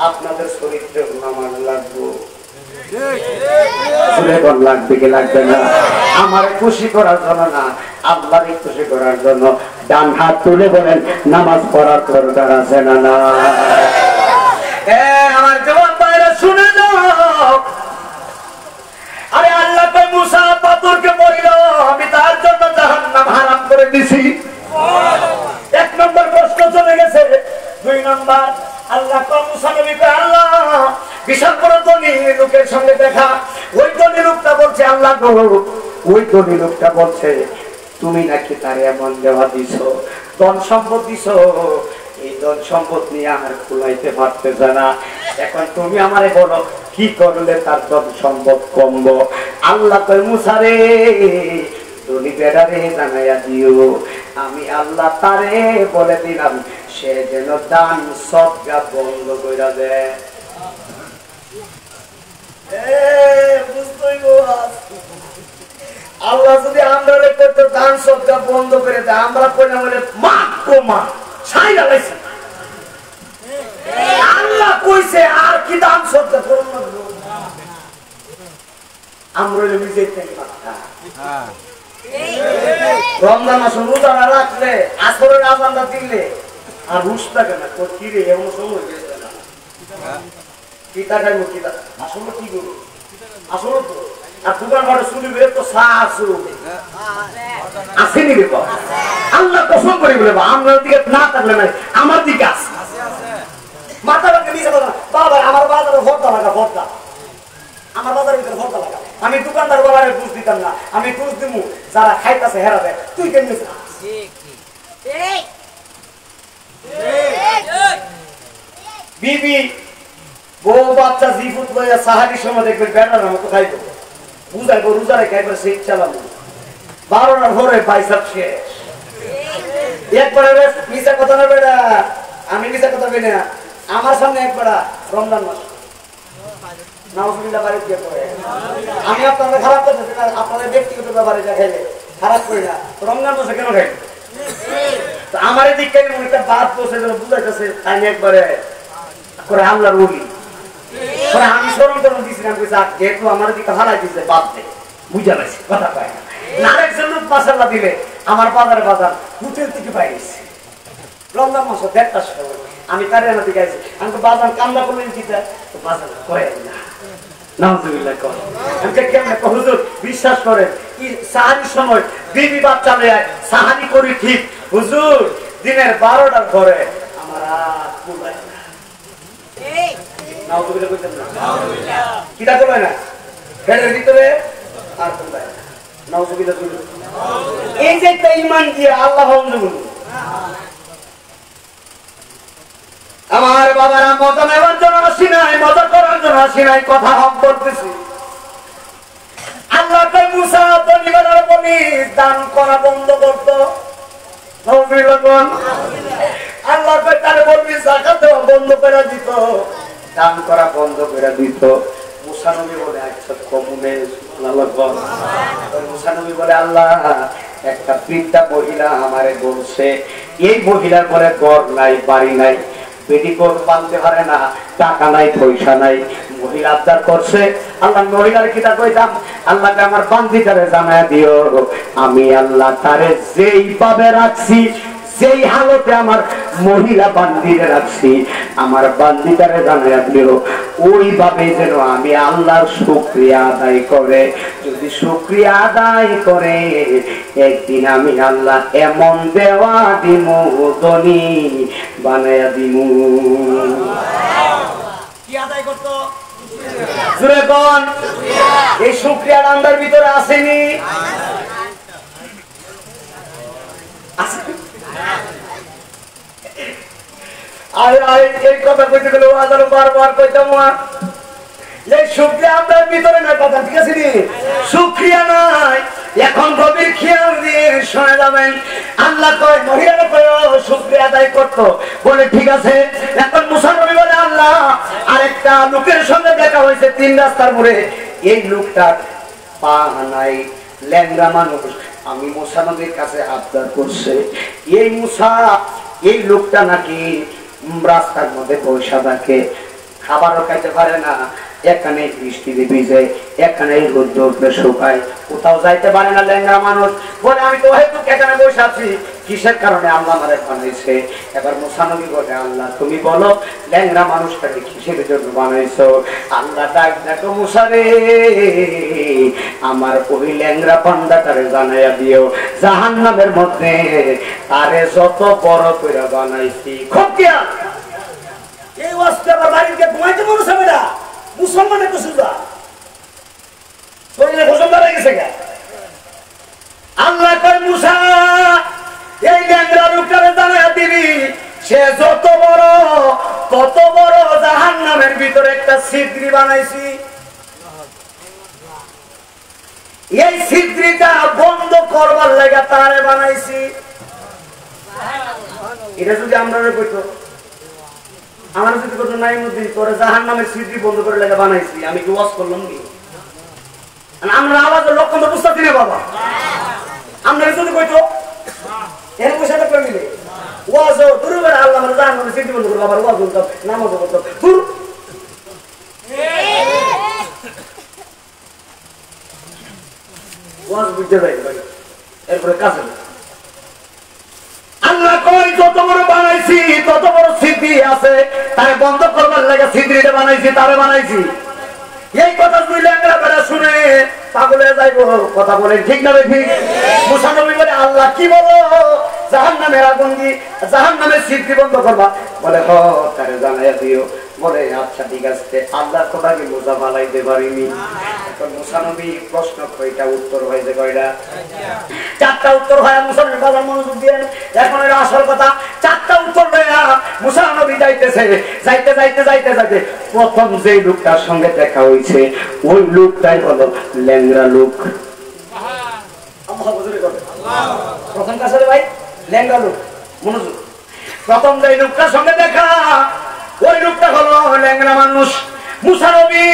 আপনাদের চরিত্রে নামাজ লাগবে। লাগবে কি লাগবে না? আমার খুশি করার জন্য না, আল্লাহকে খুশি করার জন্য। ডান হাত তুলে বলেন নামাজ পড়ার দরকার আছে না? না। আমার জবান বাইরে শুনে যাও। আরে আল্লাহ কই মুসা পাথরকে বলিল আমি তার জন্য জাহান্নাম হারাম করে দিছি। এক নম্বর প্রশ্ন চলে গেছে। দুই নম্বর আল্লাহ কই মুসা নবীকে আল্লাহ বিশাল বড় ধনী লোকের সঙ্গে দেখা। ওই ধনী লোকটা বলছে আল্লাহ গো, ওই ধনী লোকটা বলছে তুমি নাকি তার এমন দেওয়া দিছ, ধন সম্পদ দিছ, এই ধন সম্পদ নিয়ে আর কুলাইতে পারতেছে না। এখন তুমি আমারে বলো কি করলে তার ধন সম্পদ কমবো? আল্লাহ কই মুসা রে ধনী বেড়ারে জানাইয়া দিও আমি আল্লাহ তারে বলে দিলাম সে যেন দান সদকা বন্ধ কইরা দেয়। আল্লাহ যদি আমরা করতে দান সদকা বন্ধ করে দেয়, আমরা কইনা বলে মা কো মা ছাই লাগাইছে। আল্লাহ কইছে আর কি দান সদকা করব না। আমরা নিজে থেকে রমজান মাস রোজা না রাখলে আসরের আজানটা দিলে আর রুশ থাকে না। কি রে এমন সময় গেছে না কি টাকায় মুখি আসলে কি করবো আসলে তো। আর দোকান ঘরে শুনি বের তো আসেনি রে বাবা। আল্লাহ কসম করে বলে আপনার দিকে না থাকলে নাই আমার দিকে আছে। মাথা লাগে নিচে বাবা আমার বাজারে ভর্তা লাগা, ভর্তা আমার বাজারের ভিতরে ভর্তা লাগা। আমি দোকানদার বাবারে বুঝ দিতাম না, আমি বুঝ দিমু যারা খাইতেছে হেরা দেয়। তুই কেমনি বিবি বউ বাচ্চা জিফুত লইয়া সাহারির সময় দেখবেন বেটার মতো খাইবো, বুঝাইবো রোজারে খাইবার সেই চালাবো। 12টার ভোরে পয়সা শেষ। একবারে মিশা কথা না বেড়া, আমি মিশা কথা বলি না। আমার সামনে একবারা রমজান মাস আমি আপনাদের খারাপ করতেছি না, আপনাদের ব্যক্তিগত ব্যাপারে যা খাইলে খারাপ করি না। রমজান মাসে কেন খাই? আমার দিক থেকে একটা বাদ বসে বুঝাইতেছে তাই একবারে করে হামলার রুগী করে আমি স্মরণ করে দিয়েছিলাম যেহেতু আমার দিকে হারাই দিচ্ছে বাদ দে বুঝা পাইছি কথা পাই না। আরেকজন লোক মাসাল্লাহ দিলে আমার বাজারে বাজার হোটেল থেকে পাইছি রমজান মাসে 1:30টার সময় আমি কারে দিকে গেছি। আমি তো বাজার কান্না করলেন চিন্তা তো বাজার করে না। বিশ্বাস করেন সাহারির সময় বিবি বাচ্চা নেয় সাহারি করি ঠিক হুজুর দিনের 12টার পরে আমার আর কুলায় না। কিটা কুলায় না পেটের ভিতরে আর কুলায় না। এই যে একটা ইমান দিয়ে আল্লাহ আমার বাবারা মজা নেওয়ার জন্য আসি নাই, মজা করার জন্য আসি নাই, কথা হক করতেছি। আল্লাহ মুসা পরিবারের বলি দান করা বন্ধ করত। আল্লাহ তার বলবি জাকাত দেওয়া বন্ধ করে দিত, দান করা বন্ধ করে দিত। মুসা নবী বলে আচ্ছা কমুনে মুসা নবী বলে আল্লাহ একটা বৃদ্ধা মহিলা আমারে বলছে এই মহিলার পরে ঘর নাই বাড়ি নাই, পেটিকোট বাঁধতে পারে না, টাকা নাই পয়সা নাই, মহিলা আবদার করছে। আল্লাহ মহিলার কিতা কইতাম আল্লাহকে আমার বান্দিটারে জানায় দিও আমি আল্লাহ তারে যেইভাবে রাখছি সেই হালতে আমার মহিলা বান্দিরে রাখছি, আমার বান্দিটারে জানাইয়া দিল ওইভাবে যেন আমি আল্লাহর শুকরিয়া আদায় করে। যদি শুকরিয়া আদায় করে একদিন আমি আল্লাহ এমন দেওয়া দিমু, ধনী বানাইয়া দিমু। কি আদায় করতো? জোরে কোন? এই শুকরিয়ার আন্দার ভিতরে আসেনি? এই কথা কইতে গেলে আরো বারবার কইতাম, এই শুকরিয়া আমরার ভিতরে নাই কথা, ঠিক আছে নি? শুকরিয়া নাই। এখন গভীর খেয়াল দিয়ে শুনে যাবেন, আল্লাহ কয় মহিলারা কয় শুকরিয়া আদায় করতো, বলে ঠিক আছে। এখন মুসা নবী বলে আল্লাহ আরেকটা লোকের সঙ্গে দেখা হয়েছে 3 রাস্তার মোড়ে, এই লোকটা পা নাই, ল্যাংড়া মানুষ। আমি মুসা নবীর কাছে আবদার করছে, এই মুসা এই লোকটা নাকি রাস্তার মধ্যে পয়সা থাকে, খাবারও খাইতে পারে না, এখানে বৃষ্টিতে ভিজে, এখানে রোদ্র উঠলে শুকায়, কোথাও যাইতে পারে না, ল্যাংড়া মানুষ। বলে আমি তো হয়তো এখানে বসে আছি, কিসের কারণে আল্লাহ আমাদের বানাইছে? এবার মুসা নবী বলে আল্লাহ তুমি বলো ল্যাংড়া মানুষটাকে কিসের জন্য বানাইছো? আল্লাহ ডাক দেখো মুসা রে, আমার ওই ল্যাংড়া পান্ডাটারে জানাইয়া দিও জাহান্নামের মধ্যে তারে যত বড় করে বানাইছি। খুব খেয়াল, এই ওয়াজটা আবার বাড়িতে ঘুমাইতে মনে হবে না, মুসলমানের তো সুজা শরীরে ঘোষণ ধরে গেছে। আল্লাহ কয় মুসা এই ল্যাংড়া লোকটারে জানাইয়া দিবি, সে যত বড় তত বড় জাহান্নামের ভিতরে একটা ছিদ্রি বানাইছি, এই ছিদ্রিটা বন্ধ করবার লাগা তারে বানাইছি। এটা যদি আমরা কইতো, আমার যদি কত নাই মধ্যে তোরা জাহান্নামের ছিদ্রি বন্ধ করে লাগা বানাইছি, আমি কি ওয়াজ করলাম কি? আমরা আওয়াজের লক্ষণ তো বুঝতে দিনে বাবা, আমরা যদি কইতো এর পয়সা তো মিলে ওয়াজ দূর করে আল্লাহ আমরা জাহান্নামের ছিদ্রি বন্ধ করে আবার ওয়াজ করতাম, নামাজ করতাম, দূর ওয়াজ বুঝতে যাই ভাই, এরপরে কাজে আল্লাহ কই যত বড় বানাইছি তত বড় ছিদ্রি আছে, তারে বন্ধ করবার লাগে ছিদ্রিটা বানাইছি, তারে বানাইছি। এই কথা দুই ল্যাংড়া বেড়া শুনে পাগল হয়ে যাইব, কথা বলে ঠিক না ঠিক? মুসা নবী বলে আল্লাহ কি বলো জাহান্নামের আগুন কি জাহান্নামের ছিদ্রি বন্ধ করবা? বলে হ তারে জানাইয়া দিও। বলে আচ্ছা ঠিক আছে, আল্লাহর কথা কি বোঝা বালাইতে পারিনি। এখন মুসা নবী প্রশ্ন কয়টা উত্তর হয়েছে? কয়টা? 4টা উত্তর হয়। মুসা নবী বাবার মনোযোগ দিয়ে এখন এর আসল কথা 4টা উত্তর দেয়া মুসা নবী যাইতেছে, যাইতে যাইতে যাইতে যাইতে প্রথম যে লোকটার সঙ্গে দেখা হয়েছে ওই লোকটাই হলো ল্যাংড়া লোক। প্রথম কাছে ভাই ল্যাংড়া লোক, মনোযোগ। প্রথম যে লোকটার সঙ্গে দেখা ওই লোকটা হলো ল্যাংড়া মানুষ। মুসা নবী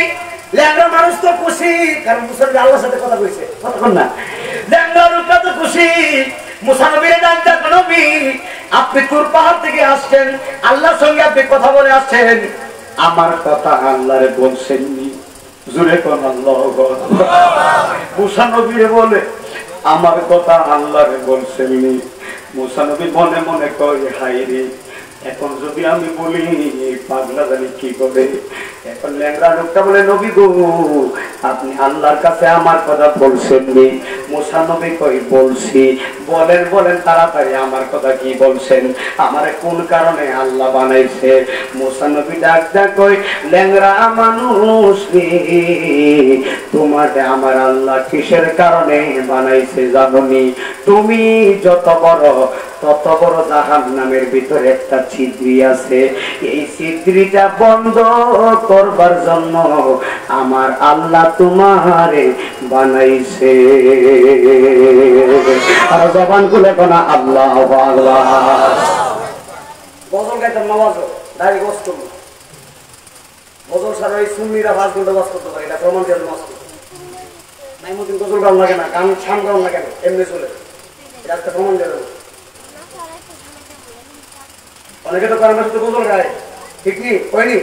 ল্যাংড়া মানুষ তো খুশি, কারণ মুসা নবী আল্লাহর সাথে কথা কইছে, কতক্ষণ না? ল্যাংড়া লোকটা তো খুশি। মুসা নবীর ডাকটা নবী আপনি তুর পাহাড় থেকে আসছেন, আল্লাহর সঙ্গে আপনি কথা বলে আসছেন, আমার কথা আল্লাহরে বলছেননি? জুড়ে কোন আল্লাহ। মুসা নবীরে বলে আমার কথা আল্লাহরে বলছেননি। মুসা নবী মনে মনে কয় হাই রে, এখন যদি আমি বলি পাগলা জানি কি করে। এখন ল্যাংড়া লোকটা বলে নবী গো আপনি আল্লাহর কাছে আমার কথা বলছেননি? মুসা নবী কই বলছি। বলেন বলেন তাড়াতাড়ি আমার কথা কি বলছেন, আমারে কোন কারণে আল্লাহ বানাইছে? মুসা নবী ডাক ডাক কই ল্যাংড়া মানুষ রে, তোমাকে আমার আল্লাহ কিসের কারণে বানাইছে জানোনি? তুমি যত বড় তত বড় জাহান্নামের ভিতরে একটা ছিদ্রি আছে, এই ছিদ্রিটা বন্ধ করবার জন্য আমার আল্লাহ তোমারে বানাইছে। আর জবান খুলে কোনা আল্লাহ আল্লাহ। গজল গাইতাম না, ওয়াজ দাড়ি গোস করবো, গজল সারা এই সুন্নিরা 5 ঘন্টা ওয়াজ করতে পারে, এটা প্রমাণ দিয়ে ওয়াজ করতে নাই। মতিন গজল গান লাগে না, গান শান গান লাগে না, এমনি চলে, এটা একটা প্রমাণ দিয়ে দেবো। অনেকে তো কারণ শুধু গজল গায়, ঠিক নি কয়নি?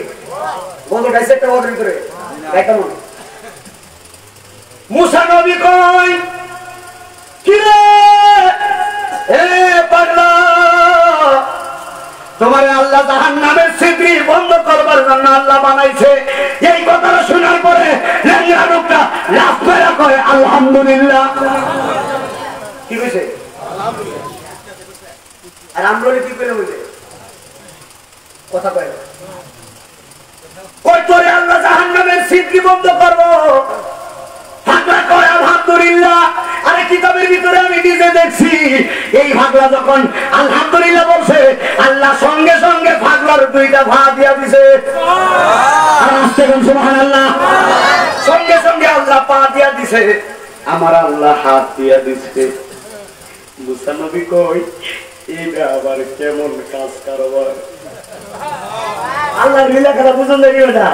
গজল গাইছে একটা ওয়াজের ভিতরে গাইতাম না। মুসা নবী কই কি রে এ পাগলা তোমার আল্লাহ জাহান্নামের ছিদ্রি বন্ধ করবার জন্য আল্লাহ বানাইছে। এই কথাটা শোনার পরে ল্যাংড়া লোকটা লাফ মেরে কয় আলহামদুলিল্লাহ। কি হয়েছে? আর আমরা কি পেলে বুঝে কথা কয় কই তোরে আল্লাহ জাহান্নামের ছিদ্রি বন্ধ করবো। ভাগলা কয় আলহামদুলিল্লাহ। আরে কিতাবের ভিতরে আমি নিজে দেখছি এই ভাগলা যখন আলহামদুলিল্লাহ বলছে আল্লাহ সঙ্গে সঙ্গে ভাগলার দুইটা ভা দিয়া দিছে। সুবহানাল্লাহ। সঙ্গে সঙ্গে আল্লাহ পা দিয়া দিছে, আমার আল্লাহ হাত দিয়া দিছে। মুসা নবী কই এটা আবার কেমন কাজ কারবার? আল্লাহর লীলা খেলা বুঝুন দেখি ওটা।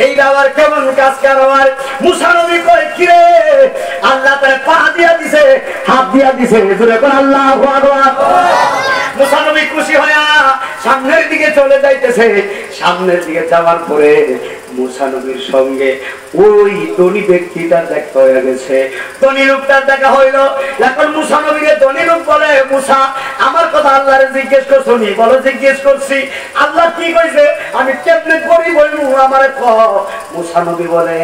এইটা আবার কেমন কাজ কারবার? মুসা নবী কই কিরে আল্লাহ তার পা দিয়া দিছে, হাত দিয়া দিছে। এখন আল্লাহু আকবার। মুসা নবী খুশি হয়ে সামনের দিকে চলে যাইতেছে। সামনের দিকে যাওয়ার পরে মুসা নবীর সঙ্গে ওই ধনী ব্যক্তিটা দেখা হয়ে গেছে। ধনী লোকটার দেখা হইলো। এখন মুসা নবীকে ধনী লোক বলে, মুসা আমার কথা আল্লাহরে জিজ্ঞেস করছো নি? বলো জিজ্ঞেস করছি। আল্লাহ কি কইছে? আমি কেমনে করি বলবো আমারে ক। মুসা নবী বলে,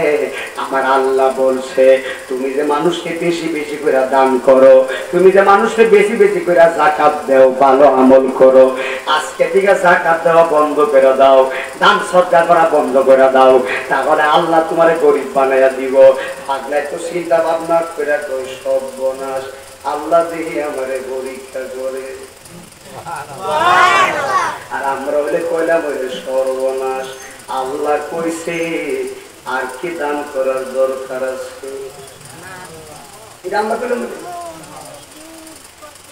আমার আল্লাহ বলছে তুমি যে মানুষকে বেশি বেশি করে দান করো, তুমি যে মানুষকে বেশি বেশি করে যাকাত দাও, ভালো আমল করো, আজকে থেকে যাকাত দেওয়া বন্ধ করে দাও, দান সদকা করা বন্ধ করে দাও, তাহলে আল্লাহ তোমারে গরিব বানাইয়া দিব। পাগলায় তো চিন্তা ভাবনা করে কই সর্বনাশ, আল্লাহ দেখি আমারে পরীক্ষা করে। আর আমরা হইলে কইলাম হইলে সর্বনাশ, আল্লাহ কইছে আর কি দান করার দরকার আছে? এটা আমরা কইলাম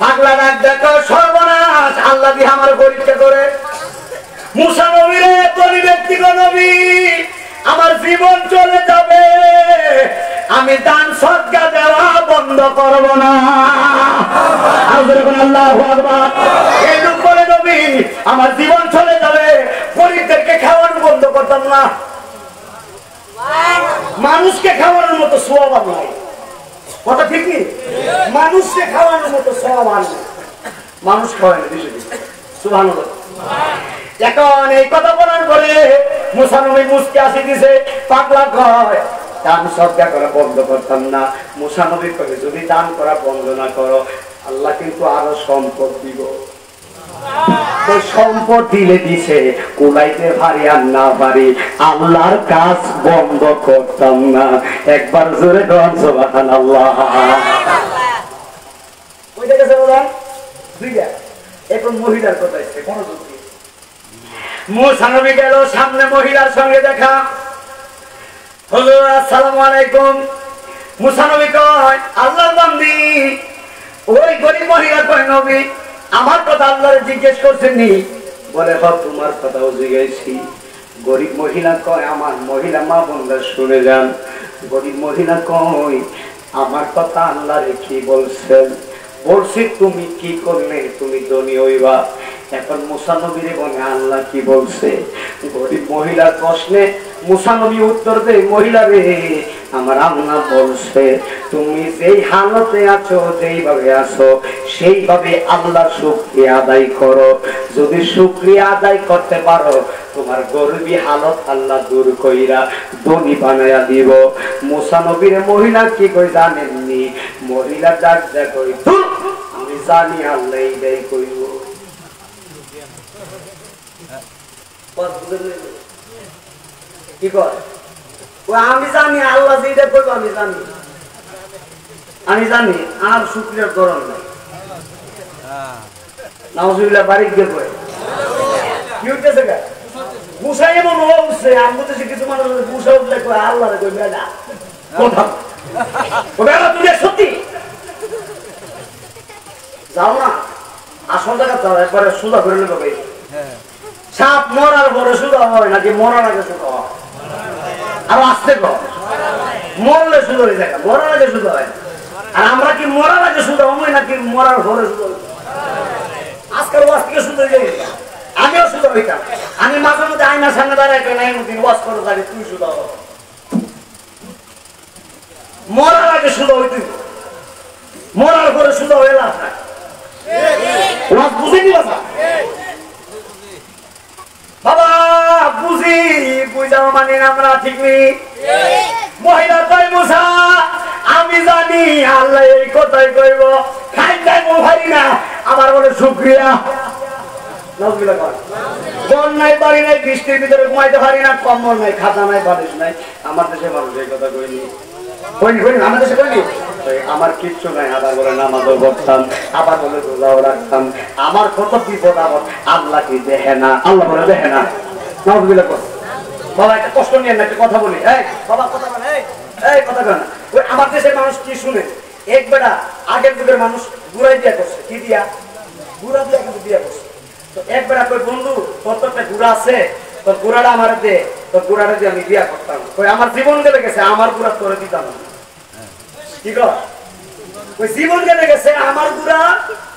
পাগলা ডাক দেখো সর্বনাশ, আল্লাহ দিয়ে আমার পরীক্ষা করে। মুসা নবীরে তোর ব্যক্তিগত নবী, আমার জীবন চলে যাবে, আমি দান সদকা দেওয়া বন্ধ করব না। আল্লাহু আকবার। এই লোক বলে নবী আমার জীবন চলে যাবে, গরিবদেরকে খাওয়ানো বন্ধ করতাম না। মানুষকে খাওয়ানোর মতো সওয়াব নাই। কথা ঠিক কি? মানুষকে খাওয়ানোর মতো সওয়াব আছে। মানুষ খাওয়ায় না বেশি বেশি। সুবহানাল্লাহ। এখন এই কথা বলার পরে মুসা নবী মুসকে আসি দিছে। পাগলা কয় দান সদকা করা বন্ধ করতাম না। মুসা নবী কয় যদি দান করা বন্ধ না করো আল্লাহ কিন্তু আরো সম্পদ দিব। সম্পদ দিলে দিছে, কুলাইতে পারি আর না পারি, আল্লাহর কাজ বন্ধ করতাম না। একবার জোরে কন সুবহানাল্লাহ। কইতে গেছে বলেন দুইটা। এখন মহিলার কথা আছে কোন যুক্তি? মুসা নবী গেল, সামনে মহিলার সঙ্গে দেখা। হুজুর আসসালামু আলাইকুম। মুসা নবী কয় আল্লাহর বান্দি। ওই গরিব মহিলা কয় নবী আমার কথা আল্লাহরে জিজ্ঞেস করছেন নি? বলে হ তোমার কথাও জিজ্ঞাসি। গরিব মহিলা কয় আমার মহিলা মা বোনরা শুনে যান। গরিব মহিলা কয় আমার কথা আল্লাহরে কি বলছেন? বলছি তুমি কি করলে তুমি ধনী হইবা। এখন মুসা নবীর বলে আল্লাহ কি বলছে? গরিব মহিলার প্রশ্নে মুসা নবী উত্তর দেয়, মহিলা রে আমার আল্লাহ বলছে তুমি যেই হালতে আছো, যেইভাবে আছো সেইভাবে আল্লাহর শুকরিয়া আদায় করো। যদি শুকরিয়া আদায় করতে পারো তোমার গরিবী হালত আল্লাহ দূর কইরা ধনী বানায়া দিব। মুসা নবীর মহিলা কি কই জানেননি? মহিলা ডাক দেয় কই আমি জানি আল্লাহ এইটাই কইব। কি কয় আমি জানি আল্লাহ যেটা করবো আমি জানি, আমি জানি আর শুক্রিয়ার ধরন নাই। নাউজুবিল্লাহ বাড়ি গিয়ে কয় কি হইতেছে গা গুসা এমন হওয়া উঠছে। আমি বলতেছি কিছু মানুষ গুসা উঠলে কয় আল্লাহ রে কই বেলা কথা বেলা তুমি সত্যি যাও না, আসল জায়গা যাও, একবারে সোজা করে নেবে ভাই। সাপ মরার পরে সুদা হয় নাকি মরার আগে সুদা হয়? আরো আসতে কর মরলে সুদা হয়ে যায়, মরার আগে সুদা হয়। আর আমরা কি মরার আগে সুদা হই নাকি মরার পরে সুদা? আজকাল ওয়াজ থেকে সুদা হয়ে যায়। আমিও সুদা হইতাম। আমি মাঝে মধ্যে আয়নার সামনে দাঁড়াই কেন ওয়াজ করে থাকে তুই সুদা হ। মরার আগে সুদা হইতে, মরার পরে সুদা হয়ে লাভ নাই। ওয়াজ বুঝে দিবা মানি না আমরা, ঠিক নেই? মহিলা কয় মুসা আমি জানি আল্লাহ এই কথাই কইব, খাই যাইবো ভাই না, আমার বলে শুকরিয়া। বন নাই, বাড়ি নাই, বৃষ্টির ভিতরে ঘুমাইতে পারি না, কম্বল নাই, খাতা নাই, বালিশ নাই। আমার দেশে মানুষ এই কথা কইনি, আমার দেশে কইনি। আমার কিচ্ছু নাই, আবার বলে নামাজও পড়তাম, আবার বলে রোজাও রাখতাম। আমার কত বিপদ আপদ আল্লাহ কি দেখে না? আল্লাহ বলে দেখে না। নাউজুবিল্লাহ কর। বাবা একটা কষ্ট নিয়ে না, একটা কথা বলি। এই বাবা কথা বল, এই কথা বল না। ওই আমার দেশের মানুষ কি শুনে? এক বেটা আগের যুগের মানুষ গুড়াই দিয়া করছে, কি দিয়া? গুড়া দিয়া কিন্তু দিয়া করছে। তো এক বেটা কই বন্ধু তোর তো একটা গুড়া আছে, তোর গুড়াটা আমার দে, তোর গুড়াটা দিয়ে আমি বিয়া করতাম। কই আমার জীবন গেলে গেছে, আমার গুড়া তোরে দিতাম না। কি কর? ওই জীবন গেলে গেছে, আমার গুড়া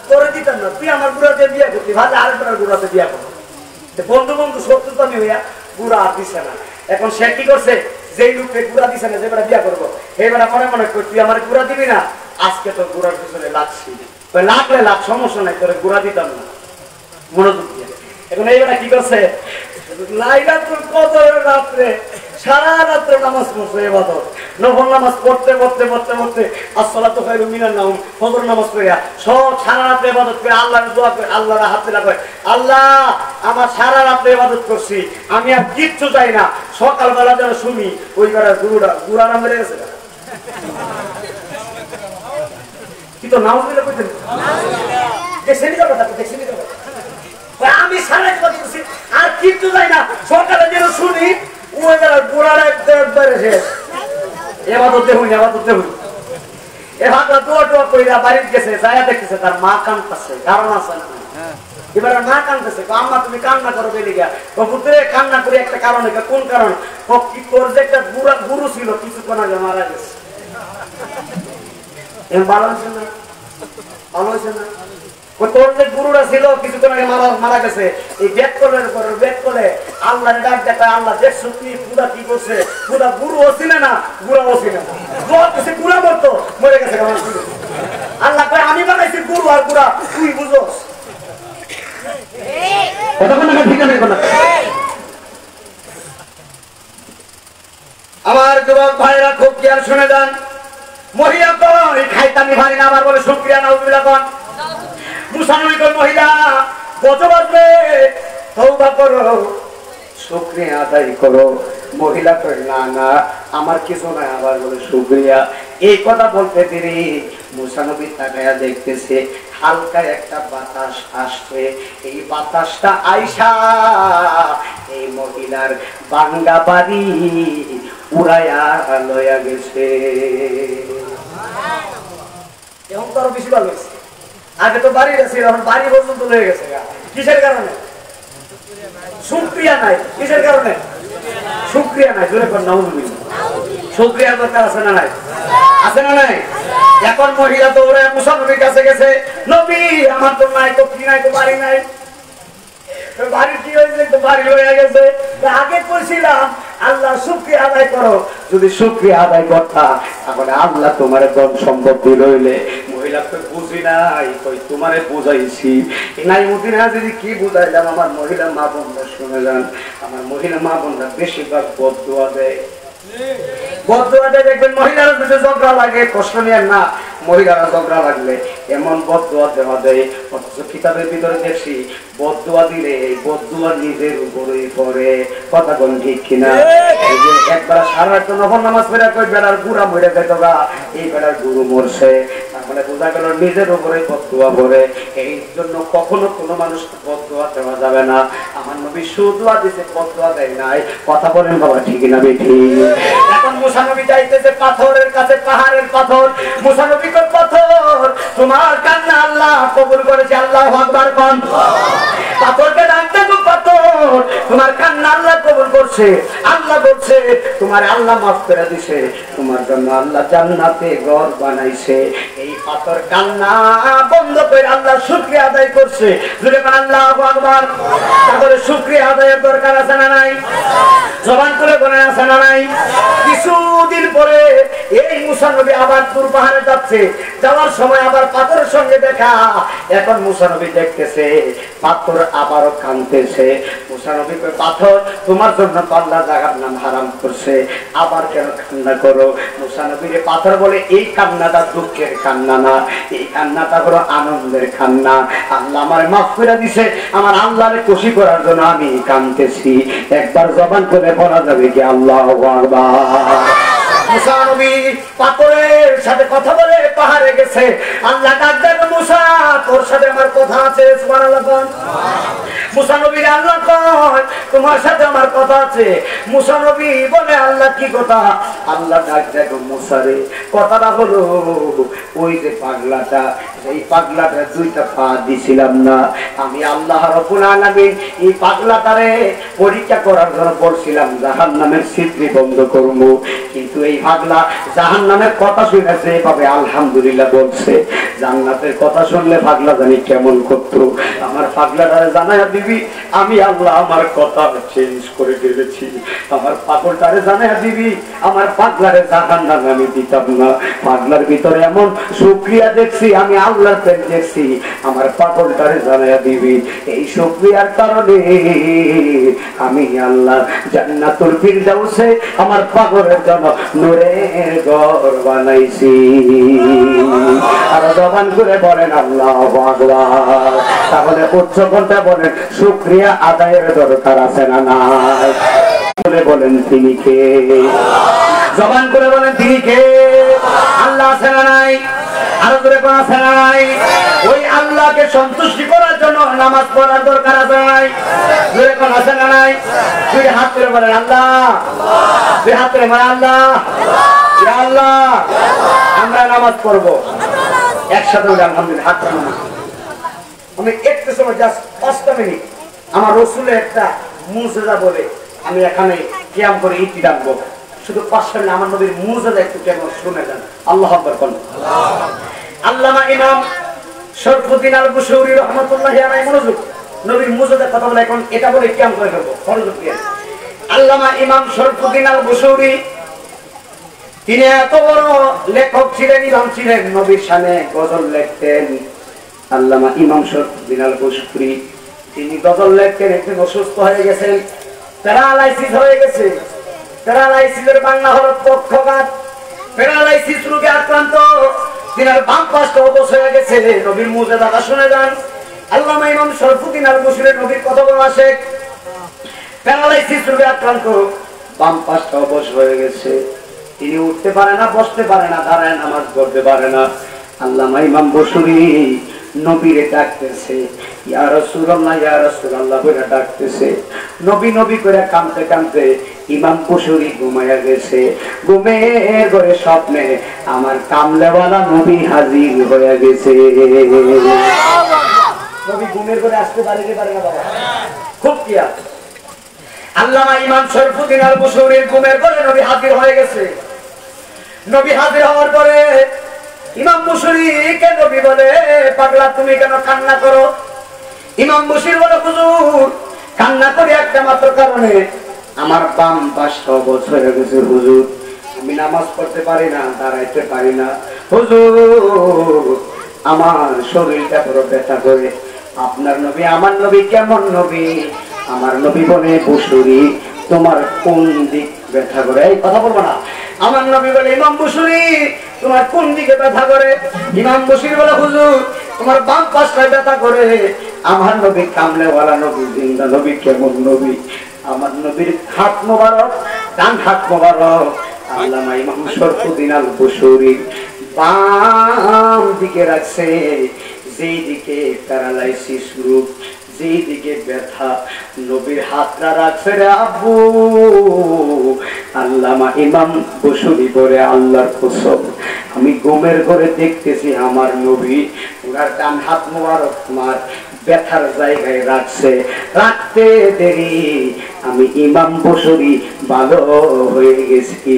তোরে দিতাম না, তুই আমার গুড়া দিয়ে বিয়া করতি, ভালো আরেকবার গুড়াতে বিয়া কর। বন্ধু বন্ধু শত্রুতামি হইয়া গুড়া আর দিছে না। এখন সে কি করছে? যেই লোককে গুড়া দিছে না, যে বেটা বিয়া করবো, এই বেটা মনে মনে কর তুই আমার গুড়া দিবি না, আজকে তোর গুড়ার পিছনে লাগছি, লাগলে লাগ, সমস্যা নাই, তোরে গুড়া দিতাম না। মনোযোগ দিয়ে এখন এই বেটা কি করছে? লাইলাতুল কদরের রাত্রে সারা রাত্রে নামাজ পড়ছে, ইবাদত নফল নামাজ পড়তে পড়তে পড়তে পড়তে আসসালাতু খায়রুম মিনান নাওম, ফজর নামাজ পড়িয়া সব সারা রাত্রে ইবাদত করে আল্লাহর দোয়া করে, আল্লাহর হাত দিলা করে, আল্লাহ আমার সারা রাত্রে ইবাদত করছি, আমি আর কিচ্ছু চাই না, সকালবেলা যেন শুনি ওই বেড়া গুড়া না মেরে গেছে। কি তো নাও দিলে কইতেন দেখছেন কথা, দেখছেন কথা, আমি সারা ইবাদত করছি আর কিচ্ছু চাই না, সকালে যেন শুনি ওই বেড়া গুড়ার একবারে শেষ। এবাদতে হইনি, এবাদতে হইনি। এবার দোয়া টোয়া কইরা বাড়িতে গেছে, যায়া দেখতেছে তার মা কাঁদতেছে, কারণ আছে না? এবার মা কাঁদতেছে, আম্মা তুমি কান্না করো বেলে গিয়া, পুত্রে কান্না করে একটা কারণ, কোন কারণ? কি তোর যে একটা গুরু ছিল কিছুক্ষণ আগে মারা গেছে। ভালো হয়েছে না? ভালো হয়েছে না? তোর যে গুরুরা ছিল কিছুক্ষণ আগে মারা গেছে, এই ব্যাগ করে আল্লাহ ডাক দেখা, আল্লাহ দেখছো কি পুরা কি করছে, পুরা গুরু ছিল না, গুড়া ছিল না, গুড়া মরতো, মরে গেছে। আল্লাহ কয় আমি বানাইছি গুরু আর গুড়া, তুই বুঝোস? আমার যুবক ভাইরা খুব খেয়াল শুনে যান, মহিলা কই খাইতামি ভাই না, আমার বলে শুকরিয়া নাউজুবিল্লাহ কোন মুসানবী কোন মহিলা বজবাজবে তওবা করো, শুকরিয়া আদায় করো। মহিলা কই না না আমার কিছু নাই, আবার বলে শুকরিয়া। এই কথা বলতে দেরি মুসানবী তাকায়া দেখতেছে হালকা একটা বাতাস আসছে, এই বাতাসটা আইসা এই মহিলার বাঙ্গা বাড়ি উড়াইয়া লইয়া গেছে। এখন তো আরো বেশি ভালো হয়েছে, আগে তো বাড়ি গেছে, এখন বাড়ি পর্যন্ত লয়ে গেছে। কিসের কারণে? শুকরিয়া নাই। কিসের কারণে? শুকরিয়া নাই। জোরে কর নাউজুবিল্লাহ। শুকরিয়া দরকার আছে না নাই? আছে না নাই? এখন মহিলা তো ওরা মুসানবীর কাছে গেছে, নবী আমার তো নাই, তো কি নাই, তো বাড়ি নাই। বাড়ি কি হয়েছে? তো বাড়ি হয়ে গেছে। আগে কইছিলাম আল্লাহ শুকরিয়া আদায় করো, যদি শুকরিয়া আদায় করতা তাহলে আল্লাহ তোমার ধন সম্পত্তি রইলে। মহিলা তো বুঝি নাই, কই তোমারে বুঝাইছি নাই মদিনা যদি কি বুঝাইলাম। আমার মহিলা মা বোনরা শুনে যান, আমার মহিলা মা বোনরা বেশিরভাগ বদদুয়া দেয়। বদদুয়া দেয়, দেখবেন মহিলারা যদি ঝগড়া লাগে, কষ্ট নিয়ে না, মহিলারা ঝগড়া লাগলে এমন বদদুয়া দেওয়া দেয়। অথচ কিতাবের ভিতরে দেখছি বদদুয়া দিলে এই বদদুয়া নিজের উপরেই পড়ে। কথা কোন ঠিক কিনা? এই যে একবার সারা রাত নফল নামাজ পড়ে কই বেড়ার গুড়া মরে যেত গা, এই বেড়ার গুরু মরছে, তারপরে বোঝা গেল নিজের উপরে বদদুয়া পড়ে। এই জন্য কখনো কোনো মানুষ বদদুয়া দেওয়া যাবে না। আমার নবী সুদুয়া দিতে বদদুয়া দেয় নাই। কথা বলেন বাবা, ঠিক না বেঠি? এখন মুসা নবী যাইতেছে পাথরের কাছে, পাহাড়ের পাথর। মুসা নবী কই পাথর তোমার কান্না আল্লাহ কবুল করেছে, আল্লাহু আকবার কোন। পাথরকে ডাকতে তো পাথর তোমার কান্না আল্লাহ কবুল করছে। আল্লাহ বলছে তোমার আল্লাহ মাফ করে দিছে, তোমার জন্য আল্লাহ জান্নাতে ঘর বানাইছে। এই পাথর কান্না বন্ধ করে আল্লাহ শুকরিয়া আদায় করছে। জোরে বলেন আল্লাহু আকবার। তাহলে শুকরিয়া আদায়ের দরকার আছে না নাই? জবান করে বলেন আছে না নাই? কি কিছুদিন পরে এই মুসা নবী আবার তুর পাহাড়ে যাচ্ছে, যাওয়ার সময় আবার পাথরের সঙ্গে দেখা। এখন মুসা নবী দেখতেছে পাথর আবারও কাঁদতেছে। মুসা নবী কয়, পাথর তোমার জন্য তো আল্লাহ জাহান্নাম হারাম করছে, আবার কেন কান্না করো? মুসা নবীর পাথর বলে, এই কান্নাটা দুঃখের কান্না না, এই কান্নাটা হলো আনন্দের কান্না। আল্লাহ আমার মাফ করে দিছে, আমার আল্লাহরে খুশি করার জন্য আমি কাঁদতেছি। একবার জবান করে বলা যাবে কি আল্লাহু আকবার। মুসা নবী পাথরের সাথে কথা বলে পাহাড়ে গেছে। আল্লাহ ডাক দেন, মুসা তোর সাথে আমার কথা আছে। সুবহানাল্লাহ। মুসা নবীর আল্লাহ কয়, তোমার সাথে আমার কথা আছে। মুসা নবী বলে, আল্লাহ কি কথা? আল্লাহ ডাক দেন, মুসা রে, কথাটা হলো ওই যে পাগলাটা, এই পাগলাটা দুইটা পা দিছিলাম না, আমি আল্লাহ রাব্বুল আলামিন এই পাগলাটারে পরীক্ষা করার জন্য বলছিলাম জাহান্নামের ছিদ্র বন্ধ করব, কিন্তু এই পাগলা জাহান্নামের কথা শুনেছে এভাবে আলহামদুলিল্লাহ বলছে। জান্নাতের কথা শুনলে পাগলা জানি কেমন করতো। আমার পাগলাটারে জানাইয়া দিবি আমি আল্লাহ আমার কথা চেঞ্জ করে দিয়েছি। আমার পাগলটারে জানাইয়া দিবি আমার পাগলারে জাহান্নামে আমি দিতাম না। পাগলার ভিতরে এমন শুকরিয়া দেখছি, আমি আল্লাহর প্রেম দেখছি, আমার পাগলটারে জানাইয়া দিবি। এই শুকরিয়ার কারণে আমি আল্লাহ জান্নাতুল ফিরদাউসে আমার পাগলের জন্য নূরের ঘর বানাইছি। আর জবান করে বলেন আল্লাহু আকবার। তাহলে উচ্চ কণ্ঠে বলেন শুকরিয়া আদায়ের দরকার আছে না নাই? বলে বলেন তিনি কে? জবান করে বলেন তিনি কে? আল্লাহ আছে না নাই? আরো জোরে কোন আছে না নাই? ওই আল্লাহকে সন্তুষ্টি করার জন্য নামাজ পড়ার দরকার আছে না নাই? জোরে কোন আছে না নাই? দুই হাত তুলে বলেন আল্লাহ, দুই হাত তুলে বলেন আল্লাহ, ইয়া আল্লাহ আমরা নামাজ পড়বো একসাথে বলে আলহামদুলিল্লাহ। হাত তুলে আমি একটু সময় জাস্ট 5 মিনিট আমার রসুলের একটা মুজেজা বলে আমি এখানে কিয়াম করে ইতি রাখবো। শুধু 5 মিনিট আমার নবীর মুজেজা একটু কেমন শুনে যান। আল্লাহু আকবার বলেন। আল্লামা ইমাম শরফুদ্দিন আল বুশৌরি রাহমাতুল্লাহি আলাইহি মনোযোগ, নবীর মুজেজার কথা বলে এখন এটা বলে কিয়াম করে ফেলবো। মনোযোগ দিয়ে আল্লামা ইমাম শরফুদ্দিন আল বুশৌরি তিনি এত বড় লেখক ছিলেন, ইমাম ছিলেন, নবীর শানে গজল লিখতেন। আল্লামা ইমাম শরফুদ্দিন আল বুশৌরি তিনি গজল লিখতেন, একদিন অসুস্থ হয়ে গেছেন, প্যারালাইসিস হয়ে গেছে। প্যারালাইসিসের বাংলা হলো পক্ষাঘাত। প্যারালাইসিস রোগে আক্রান্ত, তিনার বাম পাশটা অবশ হয়ে গেছে। নবীর মুজেজা শুনে যান। আল্লামা ইমাম শরফুদ্দিন আল বুশৌরি নবীর কথা বলা আসে, প্যারালাইসিস রোগে আক্রান্ত, বাম পাশটা অবশ হয়ে গেছে, তিনি উঠতে পারে না, বসতে পারে না, দাঁড়ায় নামাজ পড়তে পারে না। আল্লামা ইমাম বুশৌরি নবীরে ডাকতেছে, ইয়া রাসূলুল্লাহ, ইয়া রাসূলুল্লাহ বলে ডাকতেছে। নবী নবী করে কাঁদতে কাঁদতে ইমাম বুশৌরি ঘুমায়া গেছে। ঘুমের ঘরে স্বপ্নে আমার কামলেওয়ালা নবী হাজির হয়ে গেছে। নবী ঘুমের ঘরে আসতে পারে কি পারে না বাবা? খুব কিয়া আল্লামা ইমাম শরফুদ্দিন আল বুশৌরির ঘুমের ঘরে নবী হাজির হয়ে গেছে। নবী হাজির হওয়ার পরে ইমাম বুশৌরিকে নবী বলে, পাগলা তুমি কেন কান্না করো? ইমাম বুশৌরি বলে, হুজুর কান্না করি একটা মাত্র কারণে, আমার বাম পাশটা অবশ হয়ে গেছে হুজুর, আমি নামাজ পড়তে পারি না, দাঁড়াইতে পারি না হুজুর, আমার শরীরটা বড় ব্যথা করে। আপনার নবী আমার নবী কেমন নবী? আমার নবী বলে, বুশৌরি তোমার কোন দিক ব্যথা করে? এই কথা বলবো না। আমার নবী বলে, ইমাম বুশৌরি তোমার কোন দিকে ব্যথা করে? ইমাম বুশৌরি বলে, হুজুর তোমার বাম পাশটায় ব্যথা করে। আমার নবী কামলেওয়ালা নবী, জিন্দা নবী, কেমন নবী? আমার নবীর হাত মোবারক, ডান হাত মোবারক আল্লামা ইমাম শরফুদ্দিন আল বুশৌরি বাম দিকে রাখছে, যেই দিকে প্যারালাইসিস রোগ, যেই দিকে ব্যথা, নবীর হাতটা রাখছে রে আব্বু। আল্লামা ইমাম বুশৌরি বলে, আল্লাহর কসম আমি ঘুমের ঘরে দেখতেছি আমার নবী ওনার ডান হাত মোবারক তোমার ব্যথার জায়গায় রাখছে। রাখতে দেরি আমি ইমাম বুশৌরি ভালো হয়ে গেছি।